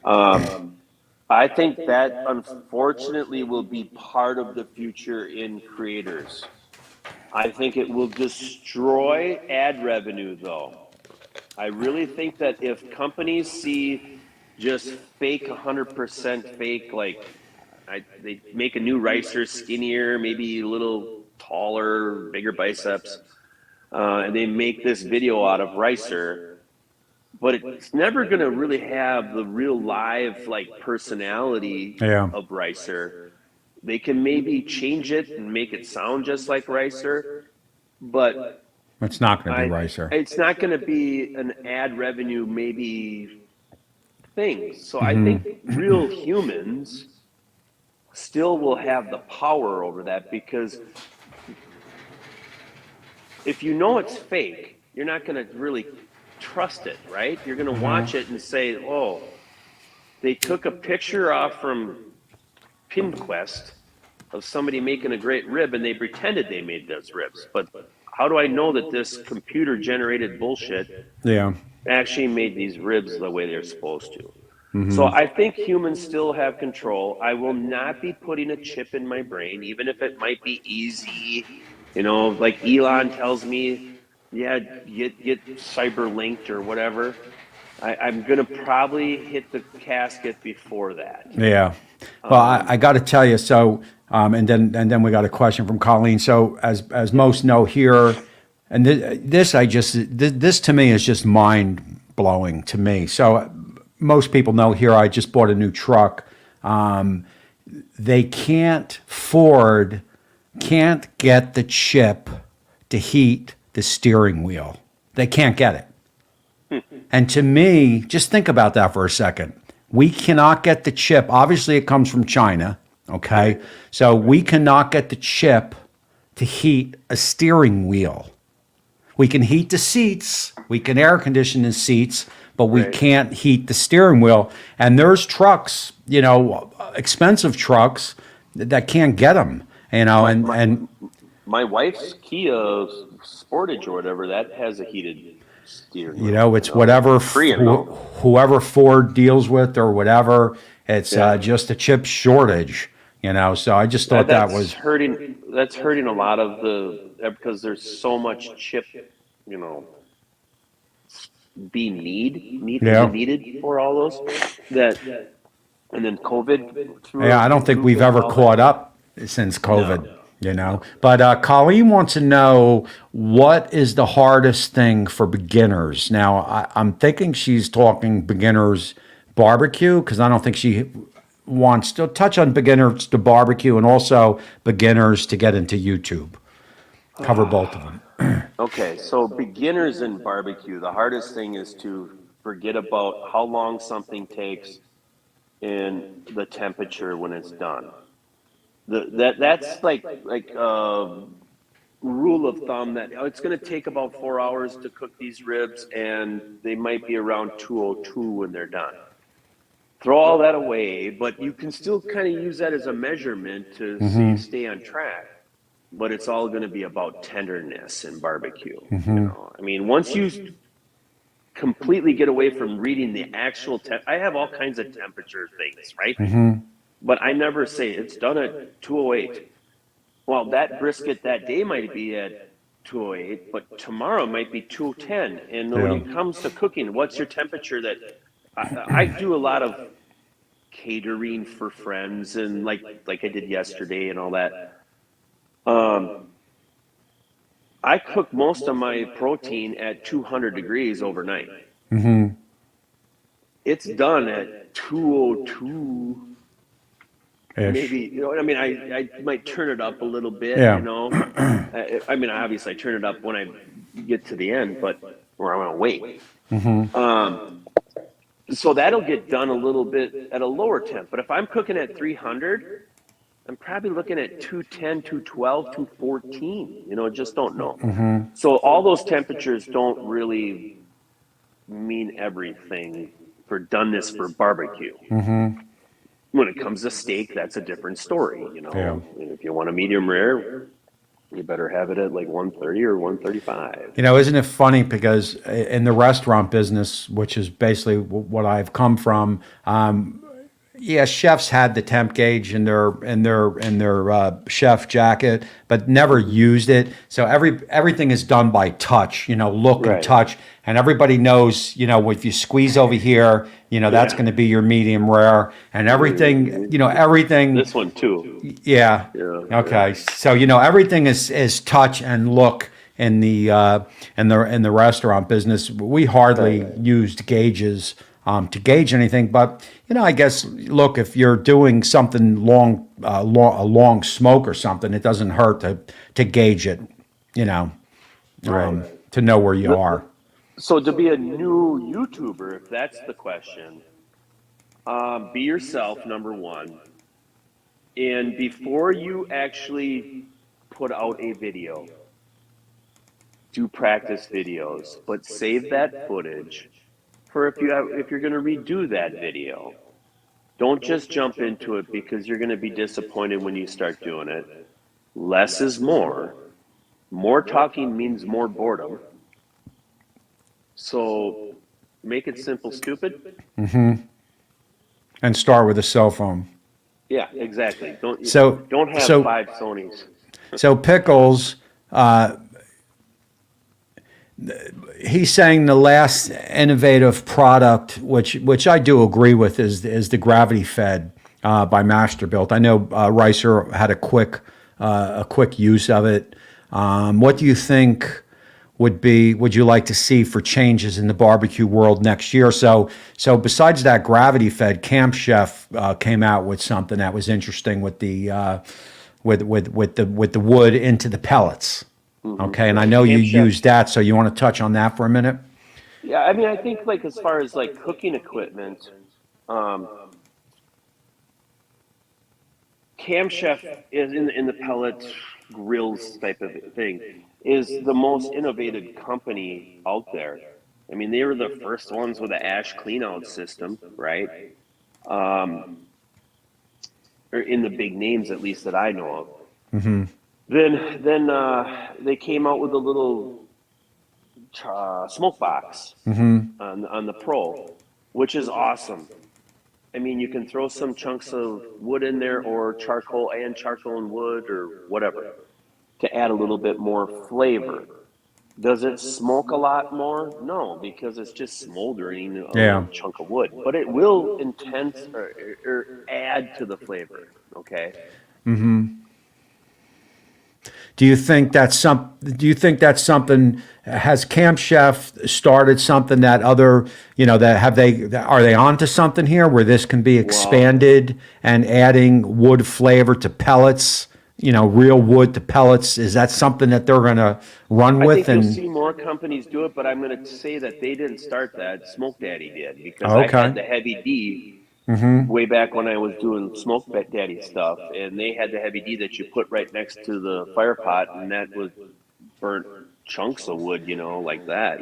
I think that unfortunately will be part of the future in creators. I think it will destroy ad revenue, though. I really think that if companies see just fake, 100% fake, like they make a new ricer skinnier, maybe a little taller, bigger biceps, and they make this video out of ricer, but it's never going to really have the real live like personality of ricer. They can maybe change it and make it sound just like ricer, but It's not going to be ricer. It's not going to be an ad revenue maybe thing. So I think real humans still will have the power over that, because if you know it's fake, you're not going to really trust it, right? You're going to watch it and say, oh, they took a picture off from Pinquest of somebody making a great rib and they pretended they made those ribs. But how do I know that this computer generated bullshit actually made these ribs the way they're supposed to? So I think humans still have control. I will not be putting a chip in my brain, even if it might be easy. Like Elon tells me, yeah, get cyber linked or whatever. I'm going to probably hit the casket before that. Yeah. Well, I got to tell you. So, and then we got a question from Colleen. So, as most know here, and this to me is just mind blowing to me. So, most people know here. I just bought a new truck. Ford can't get the chip to heat the steering wheel. They can't get it. And to me, just think about that for a second. We cannot get the chip. Obviously, it comes from China, okay? So we cannot get the chip to heat a steering wheel. We can heat the seats. We can air condition the seats, but we can't heat the steering wheel. And there's trucks, expensive trucks that can't get them, and my wife's Kia Sportage or whatever, that has a heated steering wheel. It's whatever whoever Ford deals with or whatever. It's just a chip shortage, So I just thought that was hurting. That's hurting a lot of because there's so much chip, needed for all those and then COVID. I don't think we've ever caught up since COVID. No. But Colleen wants to know, what is the hardest thing for beginners? Now, I'm thinking she's talking beginners barbecue, because I don't think she wants to touch on beginners to barbecue and also beginners to get into YouTube. Cover both of them. Okay, so beginners in barbecue, the hardest thing is to forget about how long something takes and the temperature when it's done. That's like rule of thumb that it's going to take about 4 hours to cook these ribs, and they might be around 202 when they're done. Throw all that away, but you can still kind of use that as a measurement to see you stay on track. But it's all going to be about tenderness in barbecue. I mean, once you completely get away from reading the actual I have all kinds of temperature things, right? But I never say it's done at 208. Well, that brisket that day might be at 208, but tomorrow might be 210. And when it comes to cooking, what's your temperature? That I do a lot of catering for friends, and like I did yesterday and all that. I cook most of my protein at 200 degrees overnight. It's done at 202. Maybe, I might turn it up a little bit, I mean, obviously I turn it up when I get to the end, or I want to wait. So that'll get done a little bit at a lower temp. But if I'm cooking at 300, I'm probably looking at 210, 212, 214, just don't know. So all those temperatures don't really mean everything for doneness for barbecue. When it comes to steak, that's a different story, If you want a medium rare, you better have it at like 130 or 135. Isn't it funny, because in the restaurant business, which is basically what I've come from, chefs had the temp gauge in their chef jacket, but never used it. So everything is done by touch, look and touch, and everybody knows, if you squeeze over here, that's going to be your medium rare, and everything, everything. This one too. Yeah. Okay. So everything is touch and look in the restaurant business. We hardly used gauges to gauge anything, but I guess, look, if you're doing something a long smoke or something, it doesn't hurt to gauge it, Right. to know where you are? So to be a new YouTuber, if that's the question, be yourself, number one. And before you actually put out a video, do practice videos, but save that footage for if you're going to redo that video. Don't just jump into it because you're going to be disappointed when you start doing it. Less is more. More talking means more boredom. So make it simple, stupid. And start with a cell phone. Yeah, exactly. Don't have So 5 Sonys. so Pickles, he's saying the last innovative product, which I do agree with, is the gravity fed by Masterbuilt. I know Ricer had a quick use of it. What do you think would you like to see for changes in the barbecue world next year? So besides that gravity fed, Camp Chef came out with something that was interesting with the with the wood into the pellets. Okay, and I know you used that, so you want to touch on that for a minute? Yeah, I mean, I think like as far as like cooking equipment, Cam Chef is in the pellet grills type of thing is the most innovative company out there. I mean, they were the first ones with the ash cleanout system, right? Or in the big names, at least that I know of. Then they came out with a little smoke box on the Pro, which is awesome. I mean, you can throw some chunks of wood in there or charcoal and wood or whatever to add a little bit more flavor. Does it smoke a lot more? No, because it's just smoldering a little chunk of wood. But it will or add to the flavor, okay? Do you think that's something? Has Camp Chef started something that other, are they onto something here where this can be expanded and adding wood flavor to pellets? Real wood to pellets. Is that something that they're going to run with? I think you'll see more companies do it, but I'm going to say that they didn't start that. Smoke Daddy did, because I had the Heavy D way back when I was doing Smoke Daddy stuff, and they had the Heavy D that you put right next to the fire pot, and that was burnt chunks of wood, like that,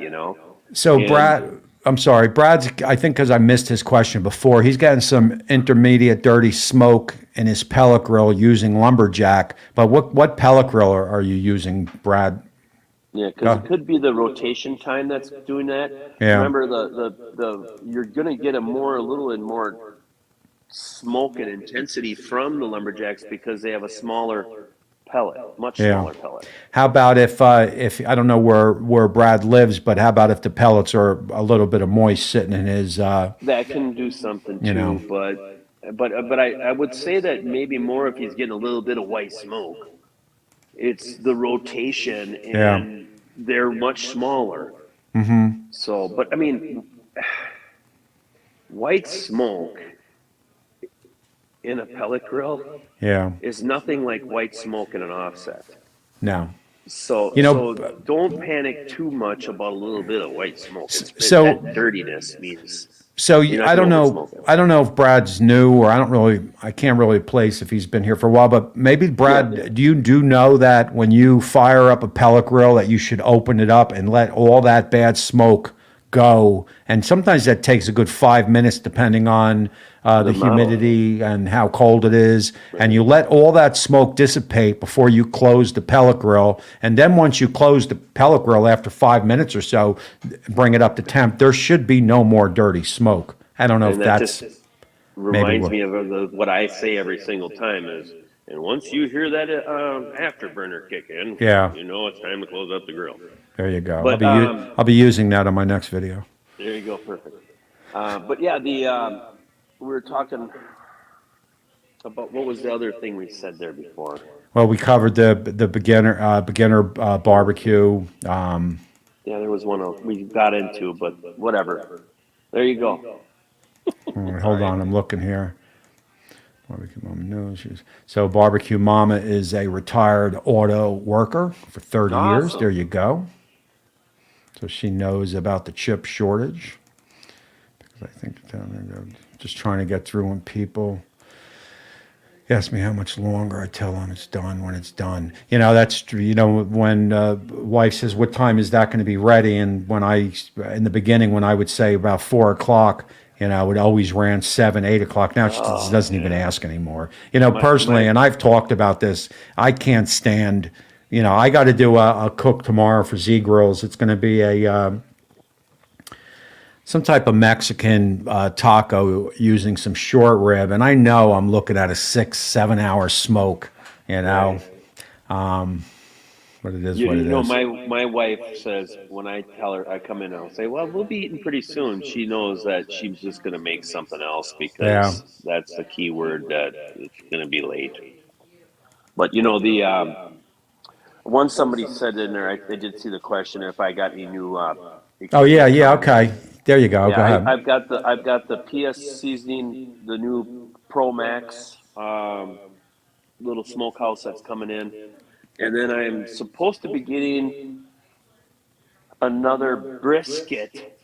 So I'm sorry, Brad's, I think because I missed his question before, he's getting some intermediate dirty smoke in his pellet grill using Lumberjack. But what pellet grill are you using, Brad? Yeah, because it could be the rotation time that's doing that. Yeah. Remember, the you're going to get a little bit more smoke and intensity from the Lumberjacks because they have a smaller pellet, much smaller pellet. How about if I don't know where Brad lives, but how about if the pellets are a little bit of moist sitting in his? That can do something too, but I would say that maybe more if he's getting a little bit of white smoke. It's the rotation, and they're much smaller. So, but I mean, white smoke in a pellet grill is nothing like white smoke in an offset. No. So don't panic too much about a little bit of white smoke. That dirtiness means. So I don't know if Brad's new, or I can't really place if he's been here for a while, but maybe Brad, do you know that when you fire up a pellet grill that you should open it up and let all that bad smoke go? And sometimes that takes a good 5 minutes depending on the humidity and how cold it is. And you let all that smoke dissipate before you close the pellet grill. And then once you close the pellet grill after 5 minutes or so, bring it up to temp, there should be no more dirty smoke. I don't know if that's... Just reminds me of what I say every single time is, and once you hear that afterburner kick in, you know it's time to close up the grill. There you go. But, I'll be using that on my next video. There you go. Perfect. But yeah, we were talking about, what was the other thing we said there before? Well, we covered the beginner barbecue. Yeah, there was one we got into, but whatever. There you go. Hold on, I'm looking here. Barbecue Mama knows. So Barbecue Mama is a retired auto worker for 30 years. There you go. So she knows about the chip shortage. Because I think just trying to get through when people ask me how much longer, I tell them it's done when it's done. That's true. When wife says, what time is that going to be ready? And in the beginning, when I would say about 4 o'clock, it always ran 7, 8 o'clock. Now she doesn't even ask anymore. Personally, and I've talked about this, I can't stand, I got to do a cook tomorrow for Z Grills. It's going to be some type of Mexican taco using some short rib, and I know I'm looking at a 6-7 hour smoke. Right. But it is You, what it you know, is. my wife says when I tell her I come in, I'll say, "Well, we'll be eating pretty soon." She knows that she's just going to make something else Yeah, because that's the key word that it's going to be late. But the once somebody said in there, I did see the question if I got any new oh yeah, equipment yeah. coming in. Okay, there you go. Yeah, Go ahead. I've got the PS seasoning, the new Pro Max little smokehouse that's coming in, and then I'm supposed to be getting another brisket,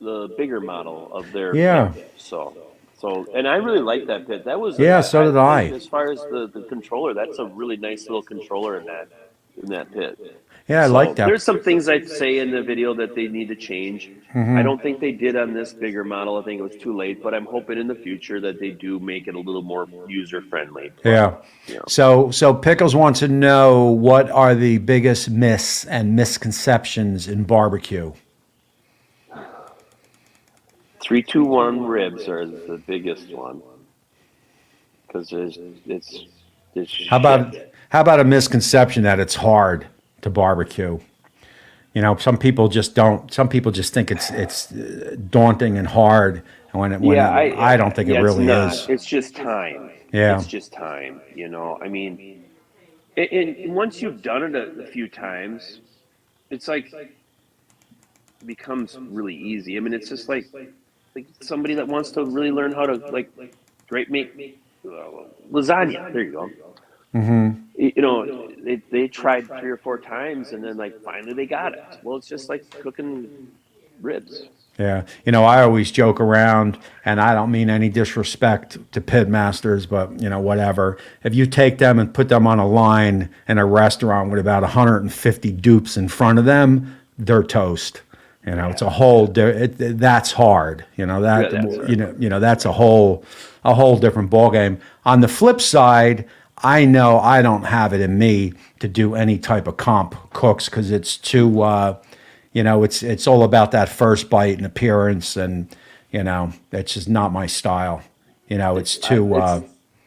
the bigger model of their Yeah, pit. So, and I really like that pit. That was, yeah. So I did think, I. as far as the controller, that's a really nice little controller in that pit. Yeah, I like So that. there's some things I'd say in the video that they need to change. I don't think they did on this bigger model. I think it was too late, but I'm hoping in the future that they do make it a little more user friendly. But Yeah. you know, So Pickles wants to know what are the biggest myths and misconceptions in barbecue. 3-2-1 ribs are the biggest one because it's How about shit. how about a misconception that it's hard to barbecue? Some people just don't. Some people just think it's daunting and hard. And Yeah, I don't think it yeah, it's really not. is. It's just time. Yeah. It's just time. I mean, and once you've done it a few times, it's like becomes really easy. I mean, it's just like somebody that wants to really learn how to like great make lasagna. There you go. They tried 3 or 4 times and then like finally they got it. Well, it's just like cooking ribs. Yeah. I always joke around, and I don't mean any disrespect to pit masters, but, whatever. If you take them and put them on a line in a restaurant with about 150 dupes in front of them, they're toast. It's a whole, that's hard. Yeah, that's right. That's a whole different ballgame. On the flip side, I know I don't have it in me to do any type of comp cooks because it's too, it's all about that first bite and appearance, and it's just not my style. It's too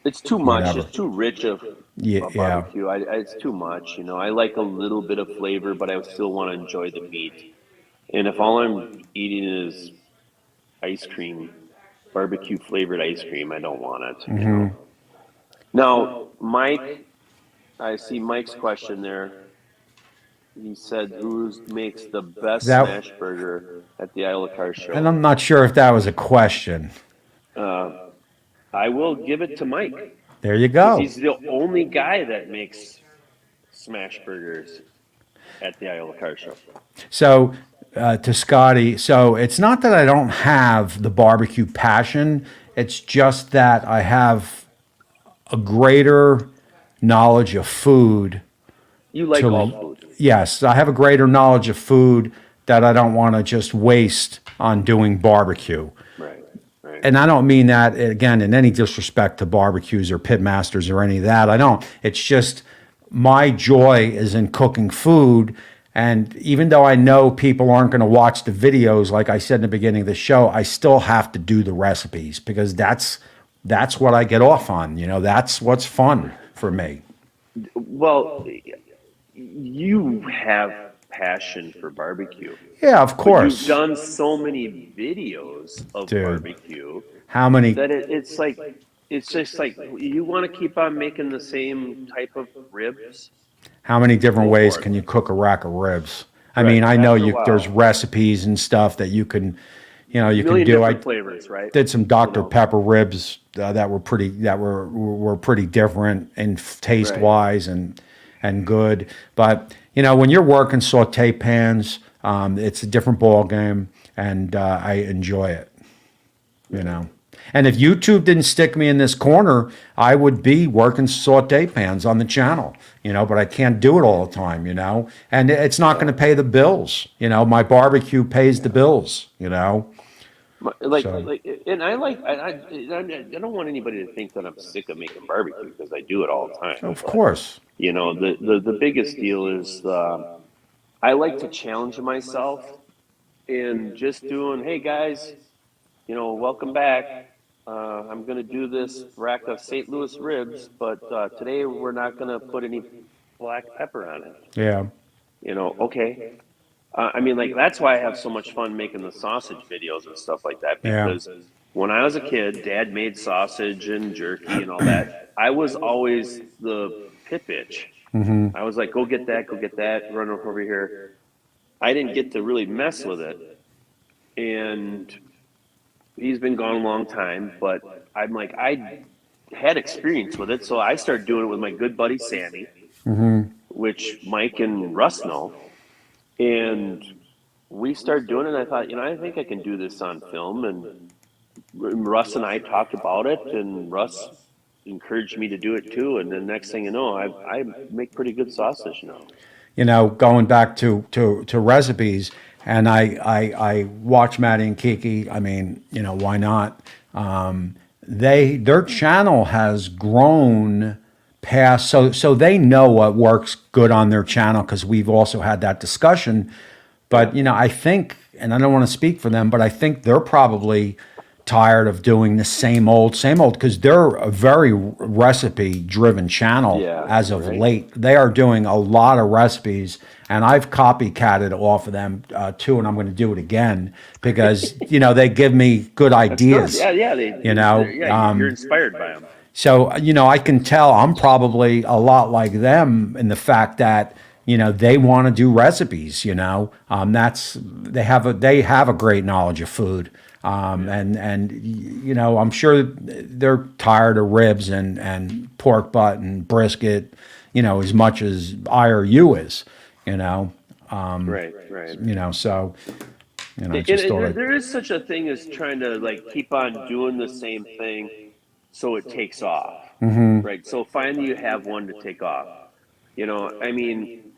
It's too much. whatever. It's too rich of Yeah, a yeah, barbecue. It's too much. I like a little bit of flavor, but I still want to enjoy the meat. And if all I'm eating is ice cream, barbecue flavored ice cream, I don't want it. Now, Mike, I see Mike's question there. He said, "Who makes the best that, smash burger at the Isle of Car and show?" I'm not sure if that was a question. Uh, I will give it to Mike There you because go. he's the only guy that makes smash burgers at the Isle of Car show. So, to Scotty, so it's not that I don't have the barbecue passion. It's just that I have a greater knowledge of food You like all to, food, yes, I have a greater knowledge of food that I don't want to just waste on doing barbecue. right? Right. And I don't mean that, again, in any disrespect to barbecues or pit masters or any of that. I don't. It's just my joy is in cooking food. And even though I know people aren't going to watch the videos, like I said in the beginning of the show, I still have to do the recipes because that's what I get off on. That's what's fun for me. Well, you have passion for barbecue. Yeah, of But you've course. done so many videos of Dude, barbecue how many that it's just like you want to keep on making the same type of ribs. How many different Go ways for it. can you cook a rack of ribs? I Right. mean, I know After a there's while, recipes and stuff that you can, you can million do. I different flavors, right? did some Dr. Pepper ribs that were pretty different in taste Right. wise and good. But when you're working saute pans, It's a different ball game, and I enjoy it. You know. And if YouTube didn't stick me in this corner, I would be working saute pans on the channel, you know, but I can't do it all the time, you know, and it's not going to pay the bills. You know, my barbecue pays the bills, you know. So, And I don't want anybody to think that I'm sick of making barbecue because I do it all the time. of But course. you know, the biggest deal is I like to challenge myself in just doing, hey guys, you know, welcome back. I'm going to do this rack of St. Louis ribs, but today we're not going to put any black pepper on it. Yeah. You know, okay. I mean, like, that's why I have so much fun making the sausage videos and stuff like that, Yeah. because when I was a kid, Dad made sausage and jerky and all that. I was always the pit bitch. I was like, go get that, run over here. I didn't get to really mess with it. And he's been gone a long time, but I'm like, I had experience with it, so I started doing it with my good buddy Sammy, which Mike and Russ know. And we started doing it, and I thought, you know, I think I can do this on film. And Russ and I talked about it, and Russ encouraged me to do it too. And the next thing you know, I make pretty good sausage now. You know, going back to recipes, and I watch Maddie and Kiki. I mean, you know, why not? Their channel has grown past, so they know what works good on their channel, because we've also had that discussion. But you know, I think, and I don't want to speak for them, but I think they're probably tired of doing the same old, because they're a very recipe driven channel Yeah, as of right. late. They are doing a lot of recipes, and I've copycatted off of them too, and I'm going to do it again because, you know, they give me good ideas. Good. Yeah, You know, you're inspired by them. so, you know, I can tell I'm probably a lot like them in the fact that, you know, they want to do recipes, you know, they have a great knowledge of food. And, you know, I'm sure they're tired of ribs and pork butt and brisket, you know, as much as I or you is, you know, Right. you know, so, you know, And just thought there is such a thing as trying to like keep on doing the same thing so it takes off. Right. So finally you have one to take off. You know, I mean,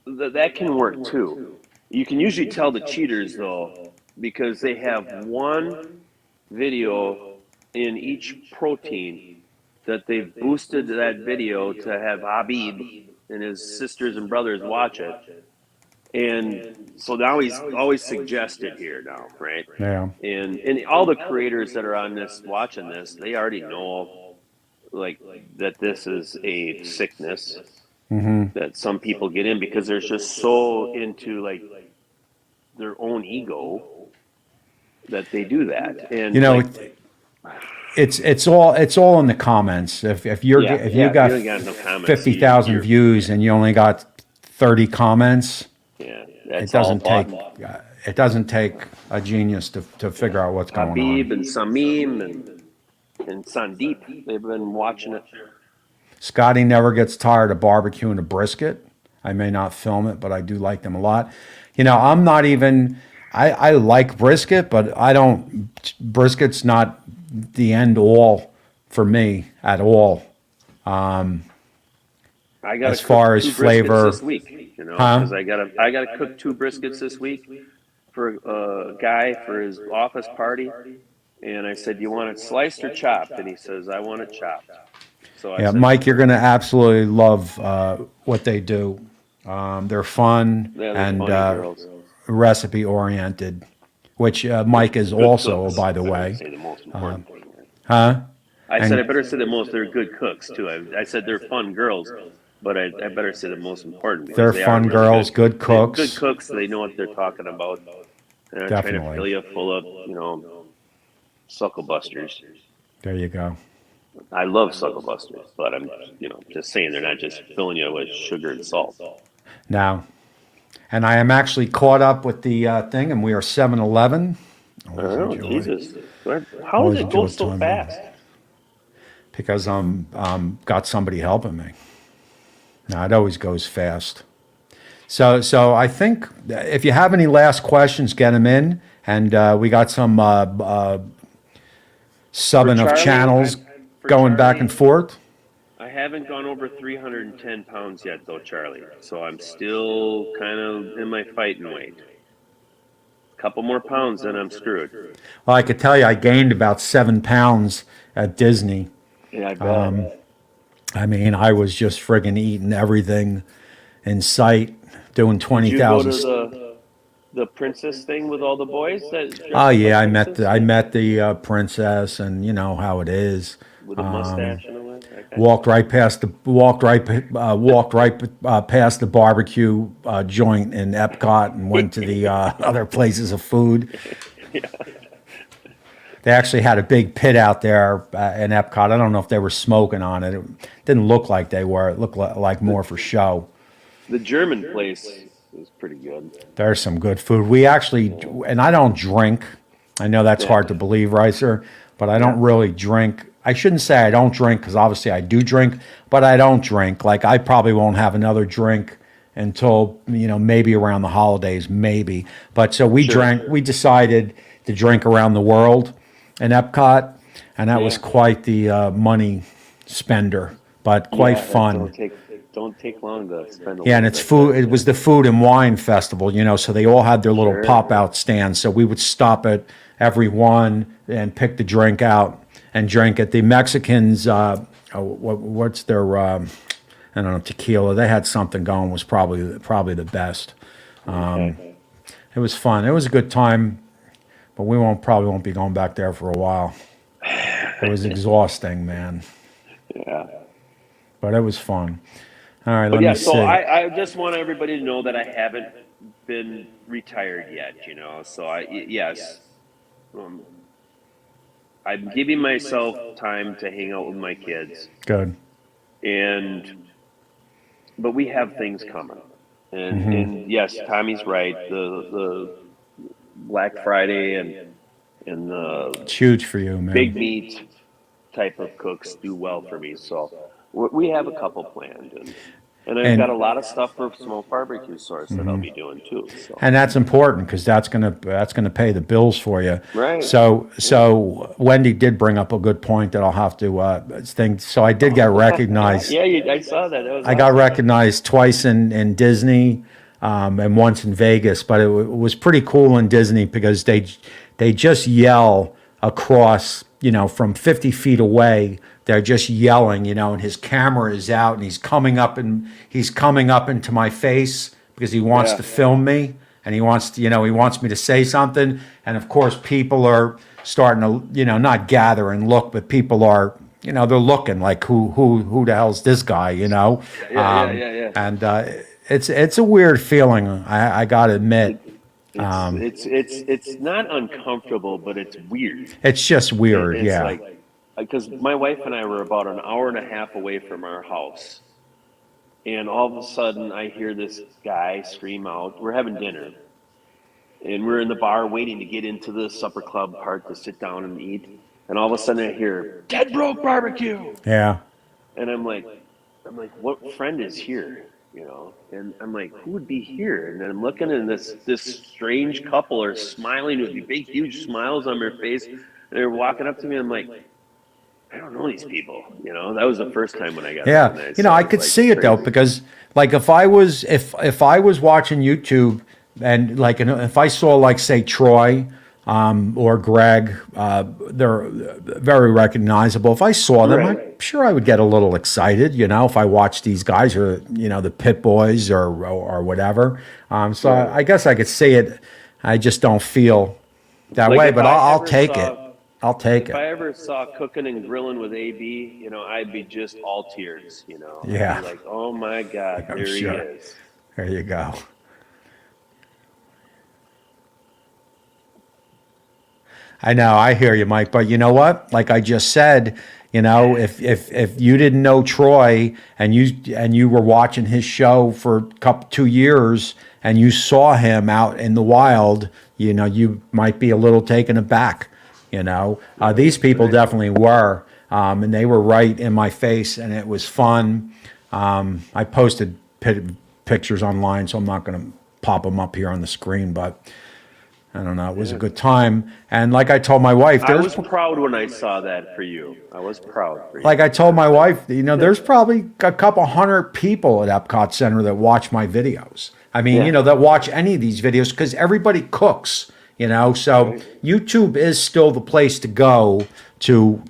that can work too. You can usually tell the cheaters though, because they have one video in each protein that they've boosted that video to have Habib and his sisters and brothers watch it. And so now he's always suggested here now, right? yeah. And all the creators that are on this watching this, they already know like that this is a sickness that some people get in because they're just so into like their own ego that they do that. And You know, like, it's all in the comments. If if you you got ain't got no comments, 50,000 views and you only got 30 comments, yeah, it that's all doesn't take bought. it doesn't take a genius to figure out what's going Habib on. and Samim and Sandeep, they've been watching it. Scotty never gets tired of barbecuing a brisket. I may not film it, but I do like them a lot. You know, I'm not even. I like brisket, but I don't. Brisket's not the end all for me at all. I got As far as flavor, this week, you know, because I gotta cook 2 briskets this week for a guy for his office party, and I said, "You want it sliced or chopped?" And he says, "I want it chopped." So I Yeah, said, Mike, you're going to absolutely love what they do. They're fun "Yeah, they're and funny girls, recipe oriented, which Mike is good also, cooks." by the I better way. say the most important thing. Right? Huh? I said I better say the most. They're good cooks too. I said they're fun girls, but I better say the most important because They're they fun are really girls, good cooks. Good cooks. They know what they're talking about. They're not trying to Definitely. fill you full of, you know, suckle busters. There you go. I love suckle busters, but I'm, you know, just saying they're not just filling you with sugar and salt. Now, and I am actually caught up with the thing, and we are 7-Eleven. Always Oh, enjoy. Jesus. How Always does it go enjoy so time. fast? Because I'm got somebody helping me. Now, it always goes fast. So I think if you have any last questions, get them in, and we got some For subbing of Charlie, channels for going back and Charlie, forth. I haven't gone over 310 pounds yet, though, Charlie. So I'm still kind of in my fighting weight. A couple more pounds, and I'm screwed. Well, I could tell you, I gained about 7 pounds at Disney. Yeah, I bet. I mean, I was just friggin' eating everything in sight, doing Did you go to 20,000. the princess thing with all the boys that dressed Oh up yeah, like I met princess? the I met the princess, and you know how it is. With a mustache and all that? Okay. Walked right past the barbecue joint in Epcot, and went to the other places of food. They actually had a big pit out there in Epcot. I don't know if they were smoking on it. It didn't look like they were. It looked like more for show. The German place is pretty good. There's some good food. We actually, and I don't drink. I know that's hard to believe, right, sir? But I don't really drink. I shouldn't say I don't drink, because obviously I do drink, but I don't drink. Like, I probably won't have another drink until, maybe around the holidays, maybe. But so we drank, we decided to drink around the world in Epcot, and that was quite the money spender, but quite fun. Don't take long to spend a Yeah, and little it's bit. food. It was the food and wine festival, so they all had their little pop-out stands. So we would stop at every one and pick the drink out and drink it. The Mexicans, what's their, I don't know, tequila. They had something going. Was probably the best. It was fun. It was a good time, but we probably won't be going back there for a while. It was exhausting, man, Yeah. but it was fun. All right, let But yeah, me so see. I just want everybody to know that I haven't been retired yet, So yes, I'm giving myself time to hang out with my kids, Good. but we have things coming, and yes, Tommy's right. The Black Friday and the It's huge for you, man. big meat type of cooks do well for me. So we have a couple planned, and I've got a lot of stuff for smoked barbecue sauce that I'll be doing too. So And that's important, because that's gonna pay the bills for you. Right. So Wendy did bring up a good point that I'll have to think. So I did get recognized. yeah, I saw that. That was I got awesome. recognized twice in Disney, and once in Vegas. But it was pretty cool in Disney, because they just yell across, from 50 feet away. They're just yelling, and his camera is out, and he's coming up into my face, because he wants to film me, and he wants me to say something. And of course, people are starting to, not gather and look, but people are, they're looking like, who the hell's this guy, Yeah. And it's a weird feeling. I gotta admit. It's not uncomfortable, but it's weird. It's just weird, It's yeah. like, because my wife and I were about an hour and a half away from our house, and all of a sudden I hear this guy scream out. We're having dinner, and we're in the bar waiting to get into the supper club part to sit down and eat. And all of a sudden I hear Dead Broke BBQ, Yeah. and I'm like, what friend is here? And I'm like, who would be here? And then I'm looking, and this strange couple are smiling with big, huge smiles on their face. And they're walking up to me. And I'm like, I don't know these people. That was the first time when I got Yeah, recognized. I could see it though, crazy. because like if I was watching YouTube, and like if I saw, like, say, Troy or Greg, they're very recognizable. If I saw them, Right. I'm sure I would get a little excited, if I watched these guys, or the Pit Boys or whatever. So I guess I could see it. I just don't feel that Like, way, if but I I'll ever take saw- it. I'll take If I it. ever saw cooking and grilling with AB, I'd be just all tears. Yeah. I'd be like, oh my God, I'm there he sure. is. There you go. I know, I hear you, Mike, but you know what? Like I just said, if you didn't know Troy, and you were watching his show for 2 years, and you saw him out in the wild, you might be a little taken aback. These people definitely were, and they were right in my face, and it was fun. I posted pictures online, so I'm not going to pop them up here on the screen. But I don't know. It was a good time. And like I told my wife, I was proud when I saw that for you. I was proud for you. like I told my wife, there's probably a couple hundred people at Epcot Center that watch my videos. I mean, Yeah. that watch any of these videos because everybody cooks, So YouTube is still the place to go to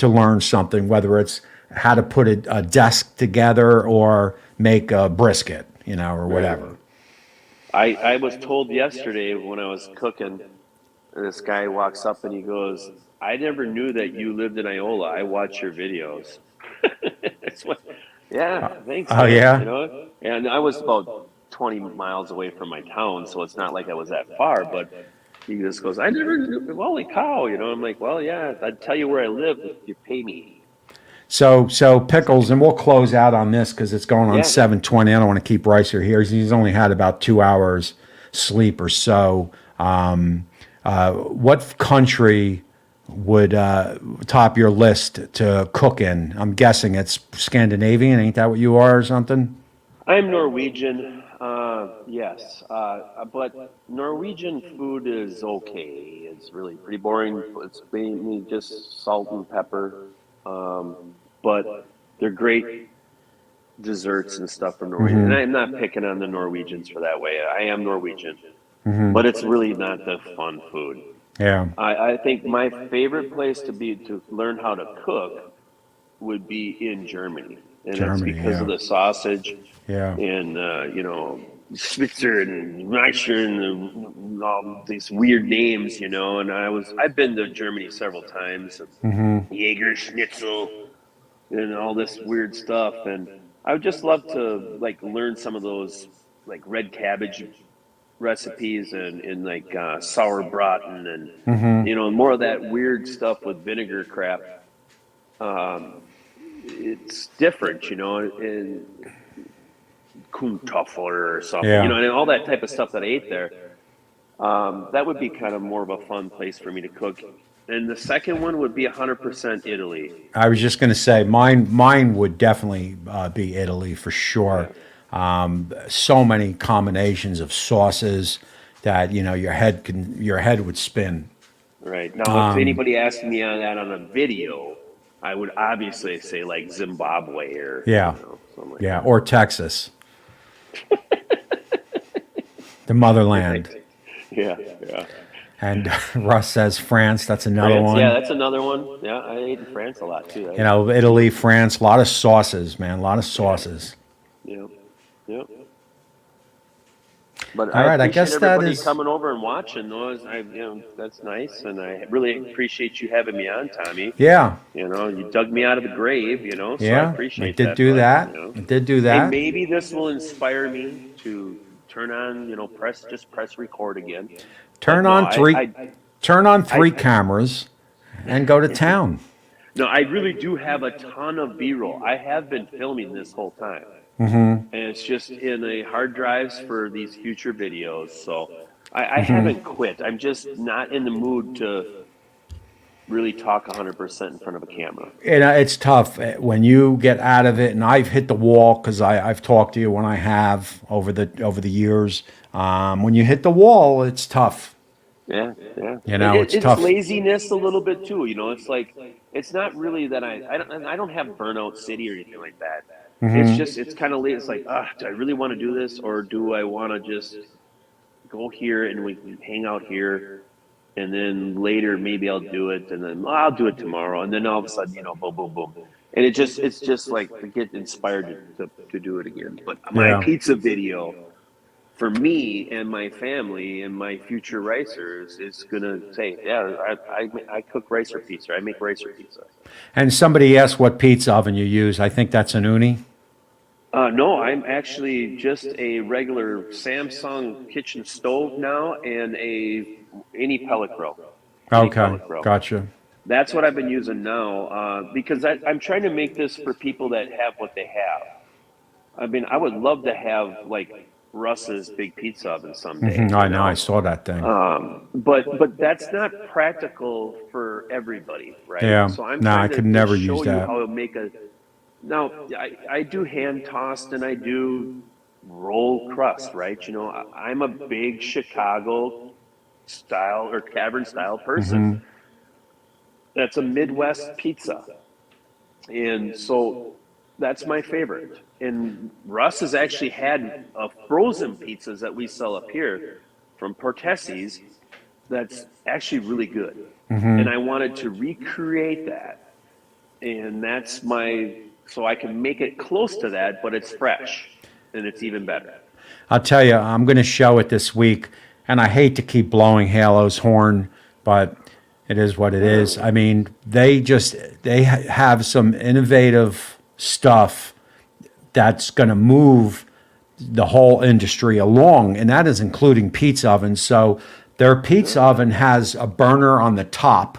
learn something, whether it's how to put a desk together or make a brisket, or whatever. I was told yesterday when I was cooking, this guy walks up and he goes, "I never knew that you lived in Iola. I watch your videos." It's what, yeah, thanks, Oh man. yeah. And I was about 20 miles away from my town, so it's not like I was that far. But he just goes, "I never knew. Holy cow!" I'm like, "Well, yeah, I'd tell you where I live if you pay me." So Pickles, and we'll close out on this because it's going on Yeah. 7:20. I don't want to keep Ricer here. He's only had about 2 hours sleep or so. What country would top your list to cook in? I'm guessing it's Scandinavian. Ain't that what you are or something? I'm Norwegian, yes, but Norwegian food is okay. It's really pretty boring. It's mainly just salt and pepper, but they're great desserts and stuff from Norwegian. And I'm not picking on the Norwegians for that way. I am Norwegian, but it's really not the fun food. Yeah. I think my favorite place to learn how to cook would be in Germany, and that's Germany, because of yeah. the sausage Yeah. and Spitzer and Reicher and all these weird names, And I've been to Germany several times, Jaeger Schnitzel and all this weird stuff, and I would just love to like learn some of those like red cabbage recipes and like sauerbraten and more of that weird stuff with vinegar crap. It's different, and Kuhntoffer or something, Yeah. and all that type of stuff that I ate there. That would be kind of more of a fun place for me to cook. And the second one would be 100% Italy. I was just going to say mine would definitely be Italy for sure. So many combinations of sauces that your head would spin. Right. Now, if anybody asked me on that on a video, I would obviously say like Zimbabwe or Yeah. something like Yeah, that. or Texas. The motherland. Yeah, yeah. And Russ says France, that's another France, one. yeah, that's another one. Yeah, I ate in France a lot too. Italy, France, a lot of sauces, man, a lot of sauces. Yeah, yeah. But All right, I appreciate guess that everybody is. coming over and watching those. That's nice, and I really appreciate you having me on, Tommy. Yeah, You dug me out of the grave, so I yeah, appreciate it did that. do bud, that. It did do Hey, that. maybe this will inspire me to turn on, press record again. Turn But no, on three, turn on three I- cameras, and go to town. No, I really do have a ton of B-roll. I have been filming this whole time. And it's just in the hard drives for these future videos. So I haven't quit. I'm just not in the mood to really talk 100% in front of a camera. It's tough when you get out of it, and I've hit the wall because I've talked to you when I have over the years. When you hit the wall, it's tough. Yeah, yeah. It's tough. Laziness a little bit too. It's like it's not really that I don't have burnout city or anything like that. It's kind of late. It's like, do I really want to do this, or do I want to just go here and we can hang out here, and then later maybe I'll do it, and then I'll do it tomorrow, and then all of a sudden, boom, boom, boom, and it's just like to get inspired to do it again. But my pizza video, for me and my family and my future ricers, is gonna say, yeah, I cook ricer pizza. I make ricer pizza. And somebody asked what pizza oven you use. I think that's an Uni. No, I'm actually just a regular Samsung kitchen stove now and any pellet grill. Any Okay, pellet grill. gotcha. That's what I've been using now because I'm trying to make this for people that have what they have. I mean, I would love to have like Russ's big pizza oven someday. I know, I saw that thing. But that's not practical for everybody, right? Yeah. So I'm No, trying I to could never show use you that. how to make a. Now I do hand tossed and I do roll crust, right? You know, I'm a big Chicago style or tavern style person. That's a Midwest pizza. And so that's my favorite. And Russ has actually had a frozen pizzas that we sell up here from Portesi's that's actually really good. And I wanted to recreate that. And that's so I can make it close to that, but it's fresh and it's even better. I'll tell you, I'm going to show it this week, and I hate to keep blowing Halo's horn, but it is what it is. I mean, they have some innovative stuff that's going to move the whole industry along, and that is including pizza ovens. So their pizza oven has a burner on the top,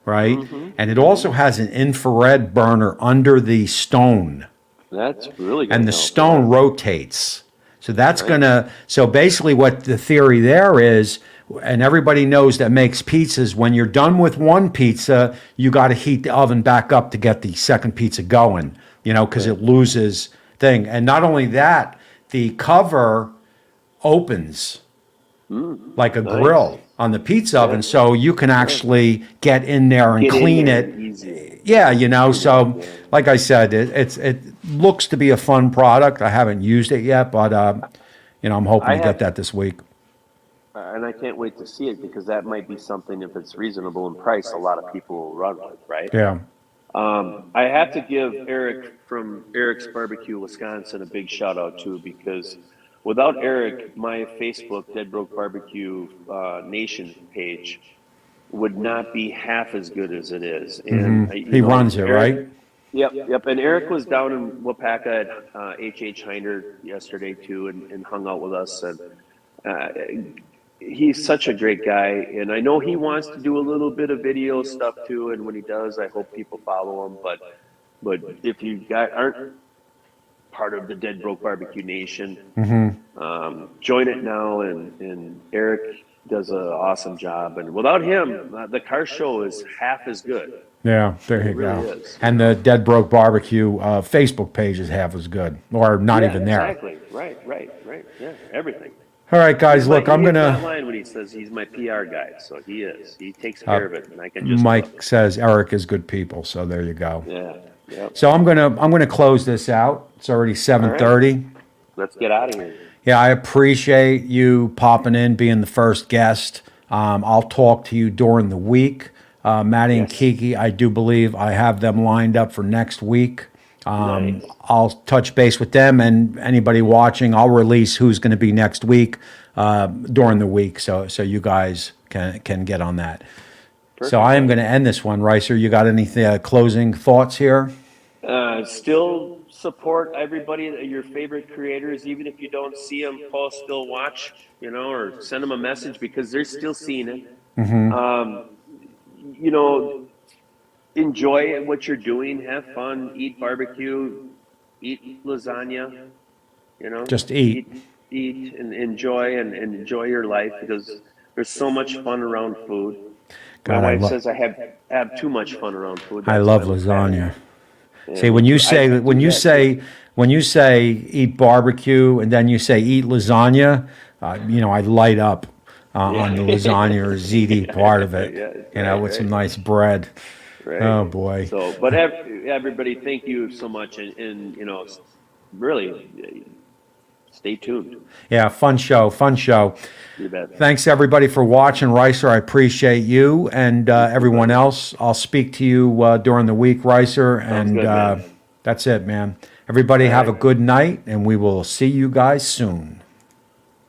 right? And it also has an infrared burner under the stone, That's really good. and the stone rotates. So that's so basically what the theory there is, and everybody knows that makes pizzas, when you're done with one pizza, you got to heat the oven back up to get the second pizza going, because it loses thing. And not only that, the cover opens like a grill on the pizza oven, so you can actually get in there and clean it. Easy. Yeah, so like I said, it looks to be a fun product. I haven't used it yet, but I'm hoping to get that this week. And I can't wait to see it because that might be something, if it's reasonable in price, a lot of people will run with, right? Yeah. I have to give Eric from Eric's Barbecue, Wisconsin, a big shout out too, because without Eric, my Facebook Dead Broke BBQ Nation page would not be half as good as it is. And He runs it, right? Yep. And Eric was down in Wapaka at H.H. Hinder yesterday too, and hung out with us. And he's such a great guy, and I know he wants to do a little bit of video stuff too. And when he does, I hope people follow him. But if you guys aren't part of the Dead Broke BBQ Nation, join it now. And Eric does an awesome job. And without him, the car show is half as good. Yeah, there you really go. is. And the Dead Broke Barbecue Facebook page is half as good, or not even there. Exactly. Right. Yeah, everything. All right, guys, look, I'm He going gets that to... line when he says he's my PR guy, so he is. He takes care of it, and I can just... Mike says Eric is good people, so there you go. Yeah. So I'm gonna close this out. It's already 7:30. Let's get out of here. Yeah, I appreciate you popping in, being the first guest. I'll talk to you during the week. Maddie and Kiki, I do believe I have them lined up for next week. Nice. I'll touch base with them, and anybody watching, I'll release who's going to be next week during the week, so you guys can get on that. Perfect. So I am going to end this one. Ricer, you got any closing thoughts here? Still support everybody, your favorite creators, even if you don't see them, post, still watch, or send them a message because they're still seeing it. Enjoy what you're doing, have fun, eat barbecue, eat lasagna, Just eat and enjoy and enjoy your life because there's so much fun around food. God, My wife says I have too much fun around food. I love lasagna. See, when you say eat barbecue and then you say eat lasagna, I light up on the lasagna or ziti part of it, with some nice bread. Right. Oh boy. So, but everybody, thank you so much, and really stay tuned. Yeah, fun show. You bet. Thanks everybody for watching, Ricer. I appreciate you and everyone else. I'll speak to you during the week, Ricer, and good, that's it, man. Everybody have a good night, and we will see you guys soon.